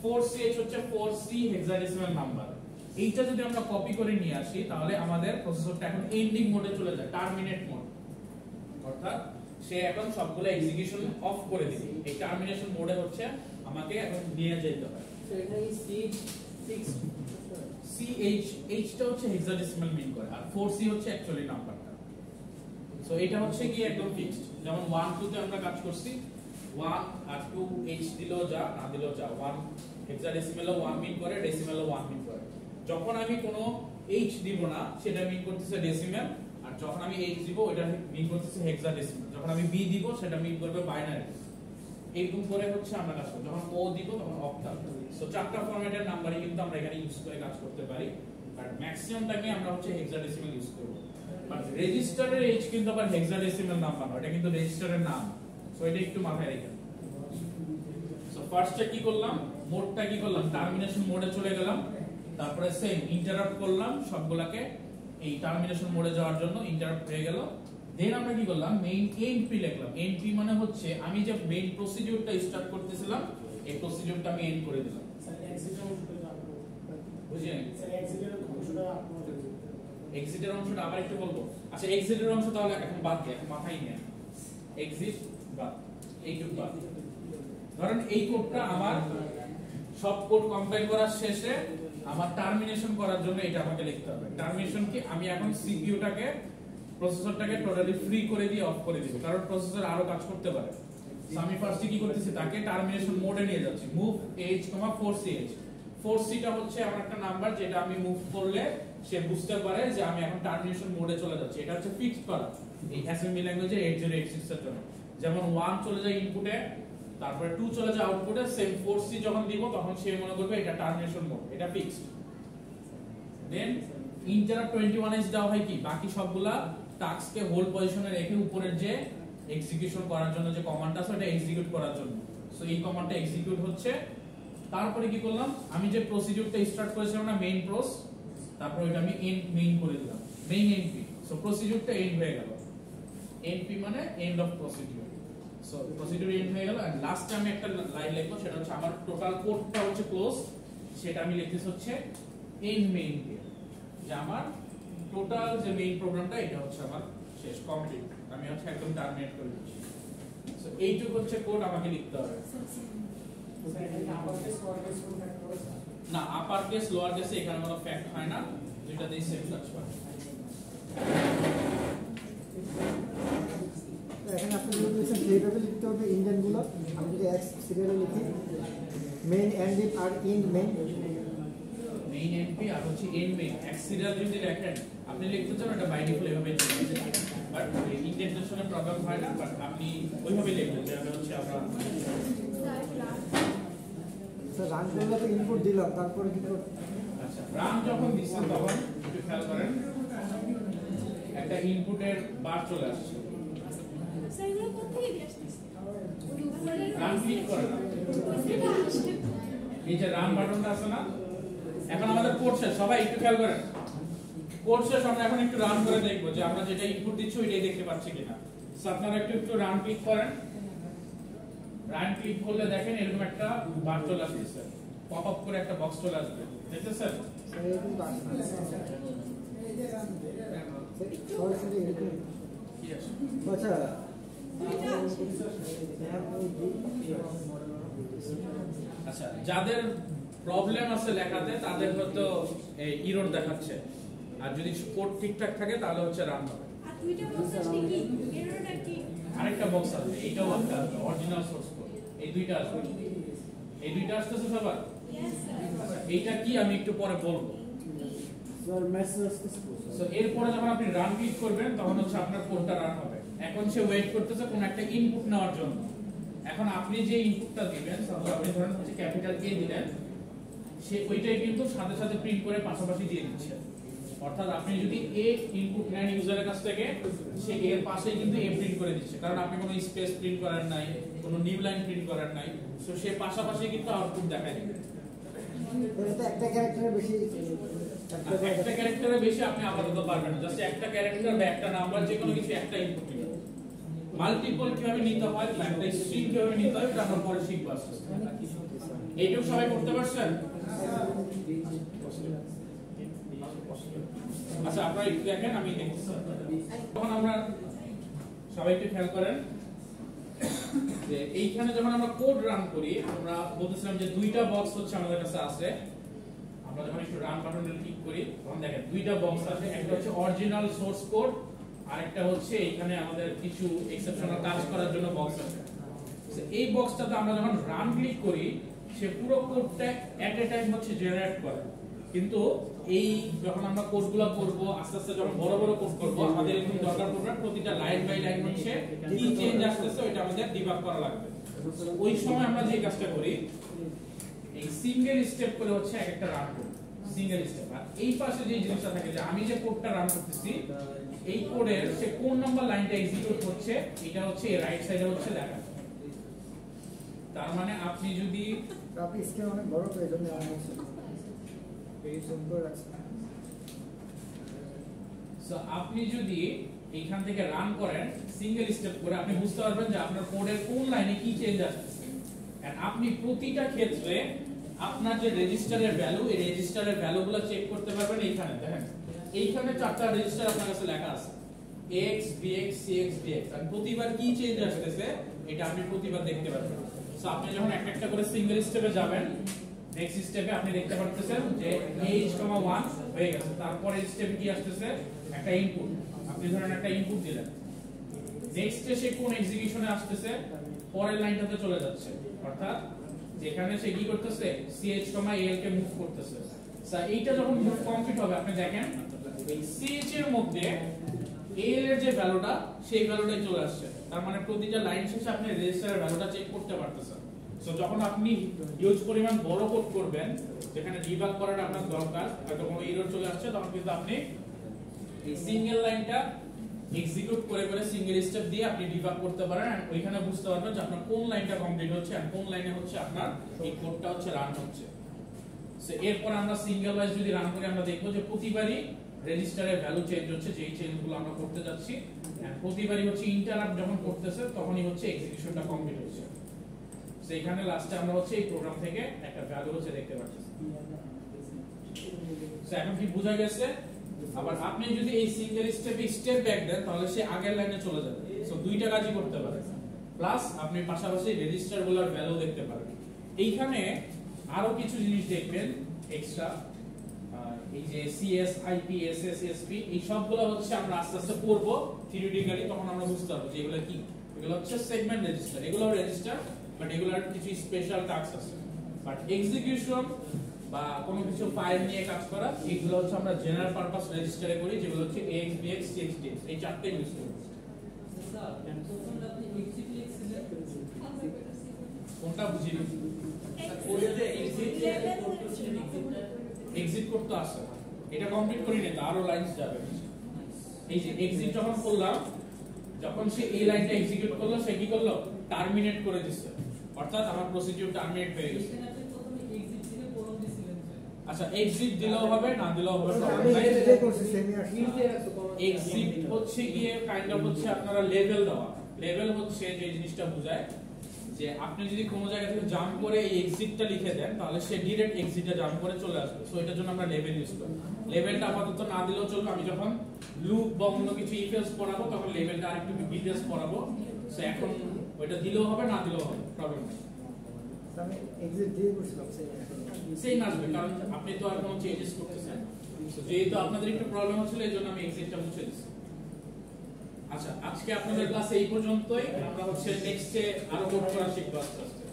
4ch হচ্ছে 4c হেক্সাডেসিমাল নাম্বার। এইটা যদি আমরা কপি করে নিয়ে আসি তাহলে আমাদের প্রসেসরটা এখন এন্ডিং মোডে চলে যায়, টারমিনেট মোড, অর্থাৎ সে এখন সবগুলো এক্সিকিউশন অফ করে দিবে। এই টারমিনেশন মোডে হচ্ছে আমাকে এখন নিয়ে যেতে হবে। তো এখানে ch টা হচ্ছে হেক্সাডেসিমাল মিন করে, আর 4c হচ্ছে অ্যাকচুয়ালি নাম্বারটা। সো এটা হচ্ছে কি একদম ফিক্সড। যেমন 1 2 তে আমরা কাজ করছি, 1 আর 2 h দিলেও যা না দিলেও যা, 1 হেক্সাডেসিমালও 1 মিন করে, ডেসিমালও 1 মিন করে। যখন আমি কোনো h দিব না সেটা মিন করতেছে ডেসিমাল, আর যখন আমি h দিব এটা মিন করতেছে হেক্সাডেসিমাল। যখন আমি b দিব সেটা মিন করবে বাইনারি। এইরকম করে হচ্ছে আমরা কাজ করব। যখন ও দিব তখন অক্টাল। সো 4টা ফরম্যাটের নাম্বারই কিন্তু আমরা এখানে ইউজ করে কাজ করতে পারি, বাট ম্যাক্সিমাম টাইমে আমরা হচ্ছে হেক্সাডেসিমাল ইউজ করব। বাট রেজিস্টারের h কিন্তু আবার হেক্সাডেসিমাল নাম্বার না, এটা কিন্তু রেজিস্টারের নাম। সো এটা একটু মাথায় রাখবেন। সো ফার্স্টে কি করলাম, মোডটা কি করলাম, টারমিনেশন মোডে চলে গেলাম। তারপরে সেম ইন্টারাপ্ট করলাম সবগুলাকে, এই টারমিনেশন মোডে যাওয়ার জন্য ইন্টারাপ্ট হয়ে গেল। দেন আমরা কি করলাম, মেইন এনপি লিখলাম। এনপি মানে হচ্ছে আমি যে মেইন প্রসিডিউরটা স্টার্ট করতেছিলাম এই প্রসিডিউরটা আমি এন্ড করে দিলাম। বুঝলেন? এক্সিটের অংশটা আবার একটু বলবো। আচ্ছা এক্সিটের অংশ তাহলে এখন বাদ দিয়ে, এখন মাথায় নিয়ে এক্সিট বাদ, এইটুকু বাদ। ধরেন এই কোডটা আমার সব কোড কম্পাইল করার শেষে আমার টারমিনেশন করার জন্য এটা আমাকে লিখতে হবে। টারমিনেশন কি, আমি এখন সিপিইউটাকে, প্রসেসরটাকে টোটালি ফ্রি করে দিয়ে অফ করে দিব, কারণ প্রসেসর আরো কাজ করতে পারে। সো আমি ফার্স্টে কি করতেছি, তাকে টারমিনেশন মোডে নিয়ে যাচ্ছি। Move h, 4ch। 4c টা হচ্ছে আমার একটা নাম্বার যেটা আমি মুভ করলে সে বুঝতে পারে যে আমি এখন টারমিনেশন মোডে চলে যাচ্ছি। এটা হচ্ছে ফিক্সড করা এই অ্যাসেম্বলি ল্যাঙ্গুয়েজে 8086 এর জন্য। যেমন 1 চলে যায় ইনপুটে, তারপরে 2 চলে যায় আউটপুটে, সেম 4c যখন দিব তখন সে মনে করবে এটা টারমিনেশন মোড, এটা ফিক্সড। দেন ইন্টারাপ্ট 21h দেওয়া হয় কি, বাকি সবগুলা টাস্ককে হোল্ড পজিশনে রেখে উপরের যে এক্সিকিউশন করার জন্য যে কমান্ড আছে ওটা এক্সিকিউট করার জন্য। সো এই কমান্ডটা এক্সিকিউট হচ্ছে। তারপরে কি করলাম, আমি যে প্রসিডিউরটা স্টার্ট করেছিলাম না মেইন প্রস, তারপর ওইটা আমি এন্ড মেইন করে দিলাম, মেইন এনপি। সো প্রসিডিউরটা এন্ড হয়ে গেল, এনপি মানে end of procedure. So procedure end হয়ে গেল। এন্ড লাস্টে আমি একটা লাইন লিখবো, সেটা হচ্ছে আমার টোটাল কোডটা হচ্ছে ক্লোজ, সেটা আমি লিখতেছি হচ্ছে এন্ড মেইন দিয়ে, যে আমার টোটাল যে মেইন প্রোগ্রামটা এটা হচ্ছে আমার শেষ, কমপ্লিট। আমি হচ্ছে একদম টার্মিনেট করে দিচ্ছি। সো এইটুকু হচ্ছে কোড আমাকে লিখতে হবে। না, আপার কেস লোয়ার কেসে এখানে কোনো ফ্যাক্ট হয় না, দুইটাতেই সেম কাজ করে। এখানে আপনি যদি বলেছেন সেইভাবে লিখতে হবে ইন্ডিয়ানগুলো। আমি যদি এক্স সিরিয়ালে লিখি মেইন এন্ড ইন আর ইন মেইন, মেইন এনপি আর হচ্ছে এন্ড মেইন এক সিরিয়াল যদি লেখেন আপনি লিখতে চান এটা বাই ডিফল্ট এভাবে চলে যায়, বাট ইন্ডেন্টেশনের প্রবলেম হয় না। বাট আপনি ওইভাবে লিখবেন যেটা হচ্ছে আমরা স্যার রান করলে তো ইনপুট দিলাম, তারপরে কি করব? আচ্ছা, রান যখন দিচ্ছেন তখন একটু খেয়াল করেন একটা ইনপুটের বার চলে আসছে, স্যার এগুলো কোথায় দিয়ে আসতেছে? রান ক্লিক করেন না, এই যে রান বাটনটা আছে না, এখন আমাদের কোড শেষ। সবাই একটু খেয়াল করেন, কোড শেষ। আমরা এখন একটু রান করে দেখবো যে আমরা যেটা ইনপুট দিচ্ছি ওইটাই দেখতে পাচ্ছি কিনা। সো আপনারা একটু রান ক্লিক করেন। রান ক্লিক করলে দেখেন এরকম একটা বার চলে আসছে, পপ আপ করে একটা বক্স চলে আসবে, দেখতেছেন? স্যার এরকম সরাসরি এরকম কি আছে? আচ্ছা আচ্ছা, যাদের প্রবলেম আছে লেখাতে তাদের হয়তো এরর দেখাচ্ছে, আর যদি কোড ঠিকঠাক থাকে তাহলে হচ্ছে রান হবে। আর দুইটা বক্স আসলে কি এররটা কি? আরেকটা বক্স আছে, এইটাও একটা অরিজিনাল সোর্স কোড, এই দুইটা আসবে, এই দুইটা আসতেছে সবার। Yes sir. এইটা কি আমি একটু পরে বলবো। স্যার মেসেজ সো এরপরে যখন আপনি রান ক্লিক করবেন তখন হচ্ছে আপনার কোডটা রান হবে। এখন সে ওয়েট করতেছে কোন একটা ইনপুট নেওয়ার জন্য। এখন আপনি যে ইনপুটটা দিবেন, সাপোজ আপনি ধরেন হচ্ছে ক্যাপিটাল এ দিলেন, সে ওইটাই কিন্তু সাথে সাথে প্রিন্ট করে পাশাপাশি দিয়ে দিচ্ছে। অর্থাৎ আপনি যদি এ ইনপুট নেন ইউজারের কাছ থেকে, সে এর পাশেই কিন্তু এ প্রিন্ট করে দিচ্ছে, কারণ আপনি কোনো স্পেস প্রিন্ট করার নাই, কোনো নিউ লাইন প্রিন্ট করার নাই। সো সে পাশাপাশি কিন্তু আউটপুট দেখায় দিবে। এটা একটা ক্যারেক্টারের বেশি, একটা ক্যারেক্টারের বেশি আপনি আপাতত পারবেন না, জাস্ট একটা ক্যারেক্টার বা একটা নাম্বার যে কোনো কিছু একটা ইনপুট দিবেন। মাল্টিপল কিভাবে নিতে হয় বা একটা স্ট্রিং কিভাবে নিতে হয় এটা আমরা পরে শিখব। এইটুকু সবাই করতে পারছেন? আচ্ছা, আপনারা একটু দেখেন, আমি দেখতেছি। তখন আমরা সবাই একটু খেয়াল করেন যে এইখানে যখন আমরা কোড রান করি, আমরা বলতেছিলাম যে দুইটা বক্স হচ্ছে আমাদের কাছে আছে। আমরা যখন একটু রান বাটনে ক্লিক করি তখন দেখেন দুইটা বক্স আছে, একটা হচ্ছে অরিজিনাল সোর্স কোড, আরেকটা হচ্ছে এখানে আমাদের কিছু এক্সেপশনাল কাজ করার জন্য বক্স আছে। এই বক্সটাতে আমরা যখন রান ক্লিক করি সে পুরো কোডটা এট এ টাইম হচ্ছে জেনারেট করে, কিন্তু এই যখন আমরা কোডগুলো করব আস্তে আস্তে যখন বড় বড় কোড করব আমাদের এরকম দরকার পড়বে প্রতিটা লাইন বাই লাইন হচ্ছে কি চেঞ্জ আসতেছে ওইটা আমাদের ডিবাগ করা লাগবে। ওই সময় আমরা যে কাজটা করি এই সিঙ্গেল স্টেপ করে হচ্ছে একটা রান করি, সিঙ্গেল স্টেপ। আর এই পাশে যে জিনিসটা থাকে যে আমি যে কোডটা রান করতেছি এই কোডের সে কোন নাম্বার লাইনটা এক্সিকিউট হচ্ছে এটা হচ্ছে রাইট সাইডে হচ্ছে দেখা। তার মানে আপনি যদি আপনি স্ক্রিন অনেক বড় তো এইজন্য আমি হচ্ছে এই জুম করে রাখছি। সো আপনি যদি এইখান থেকে রান করেন সিঙ্গেল স্টেপ করে আপনি বুঝতে পারবেন যে আপনার কোডের কোন লাইনে কি চেঞ্জ আসছে। এন্ড আপনি প্রতিটা ক্ষেত্রে আপনার যে রেজিস্টারের ভ্যালু এই রেজিস্টারের ভ্যালুগুলো চেক করতে পারবেন। এইখানে দেখেন এইখানে চারটা রেজিস্টার আপনার কাছে লেখা আছে x bx cx dx, আর প্রতিবার কি চেঞ্জ আসছে এটা আপনি প্রতিবার দেখতে পারবেন। সো আপনি যখন একটা করে সিঙ্গেল স্টেপে যাবেন নেক্সট স্টেপে আপনি দেখতে পাচ্ছেন যে h,1 হয়ে গেছে। তারপরে স্টেপে কি আসছে একটা ইনপুট, আপনি ধরেন একটা ইনপুট দিলেন, নেক্সট সে কোন এক্সিকিউশনে আসছে পরের লাইনটাতে চলে যাচ্ছে, অর্থাৎ যেখানে সে কি করতেছে ch,al কে মুভ করতেছে। স্যার এইটা যখন মুভ কমপ্লিট হবে আপনি দেখেন এই ch এর মধ্যে al এর যে ভ্যালুটা সেই ভ্যালুটাই চলে আসছে। তার মানে প্রতিটা লাইন শেষে আপনি রেজিস্টারের ভ্যালুটা চেক করতে পারতেছেন। সো যখন আপনি হিউজ পরিমাণ বড় কোড করবেন যেখানে ডিবাগ করার আপনার দরকার, হয়তো কোনো এরর চলে আসছে, তখন কিন্তু আপনি এই সিঙ্গেল লাইনটা এক্সিকিউট করে করে সিঙ্গেল স্টেপ দিয়ে আপনি ডিবাগ করতে পারেন। আর ওইখানে বুঝতে পারবেন যে আপনার কোন লাইনটা কমপ্লিট হচ্ছে আর কোন লাইনে হচ্ছে আপনার এই কোডটা হচ্ছে রান হচ্ছে। সো এরপর আমরা সিঙ্গেল ওয়াইজ যদি রান করি আমরা দেখব যে প্রতিবারই রেজিস্টারের ভ্যালু চেঞ্জ হচ্ছে, যেই চেঞ্জগুলো আমরা করতে যাচ্ছি প্রতিবারই হচ্ছে ইন্টারাপ্ট যখন করতেছে তখনই হচ্ছে এক্সিকিউশনটা কমপ্লিট হচ্ছে। সো এখানে লাস্টে আমরা হচ্ছে এই প্রোগ্রাম থেকে একটা ভ্যালু হচ্ছে দেখতে পাচ্ছি। সো এখন কি বোঝা গেছে? আবার আপনি যদি এই সিঙ্গেল স্টেপে স্টেপ ব্যাক দেন তাহলে সে আগের লাইনে চলে যাবে। সো দুইটা কাজই করতে পারে, প্লাস আপনি পাশাপাশি রেজিস্টারগুলোর ভ্যালু দেখতে পারবেন। এইখানে আরো কিছু জিনিস দেখবেন এক্সট্রা, এই যে সিএস আইপি এসএস এসপি এই সবগুলো হচ্ছে আমরা আস্তে আস্তে পড়ব থিওরিটিক্যালি, তখন আমরা বুঝতে পারবো যে এগুলো কি। এগুলো হচ্ছে সেগমেন্ট রেজিস্টার, এগুলো রেজিস্টার বাট এগুলোর কিছু স্পেশাল টাস্ক আছে। বাট এক্সিকিউশন বা কোনো কিছু ফাইল নিয়ে কাজ করা এগুলো হচ্ছে আমরা জেনারেল পারপাস রেজিস্টারে করি, যেগুলো হচ্ছে AX BX CXDX এই চারটে ইউজ করি। কোনটা বুঝিনি? এক্সিট করতে আসছে, এটা কমপ্লিট করি না, আরো লাইনস যাবে। এই যে এক্সিট যখন করলাম, যখন সে এই লাইনটা এক্সিকিউট করলো সে কি করলো? টার্মিনেট করে দিচ্ছে, অর্থাৎ আমার প্রসিডিউর টার্মিনেট হয়ে গেছে। আচ্ছা এক্সিট দিলেও হবে না দিলেও হবে, এক্সিট হচ্ছে গিয়ে কাইন্ড অফ হচ্ছে আপনারা লেভেল দেওয়া। লেভেল হচ্ছে যে জিনিসটা বোঝায় যে আপনি যদি কোনো জায়গা থেকে জাম্প করে এই এক্সিটটা লিখে দেন তাহলে সে ডাইরেক্ট এক্সিটে জাম্প করে চলে আসবে। সো এটার জন্য আমরা লেভেল ইউজ করি। লেভেলটা আপাতত না দিলেও চলবে, আমি যখন লুপ বা অন্য কিছু ইফ এলস পড়াবো তখন লেভেলটা আরেকটু ডিটেইলস পড়াবো। সো এখন ওইটা দিলেও হবে না দিলেও হবে, প্রবলেম নেই। আমি এক্সিট দিয়ে বসলাম সেম আসবে, কারণ আপনি তো আর কোনো চেঞ্জেস করতেছেন। যেহেতু আপনাদের একটু প্রবলেম হচ্ছিল এই জন্য আমি এক্সিটটা মুছে দিচ্ছি। আচ্ছা আজকে আপনাদের ক্লাস এই পর্যন্তই, আমরা হচ্ছে নেক্সটে আরো কোড করা শিখবো আস্তে আস্তে।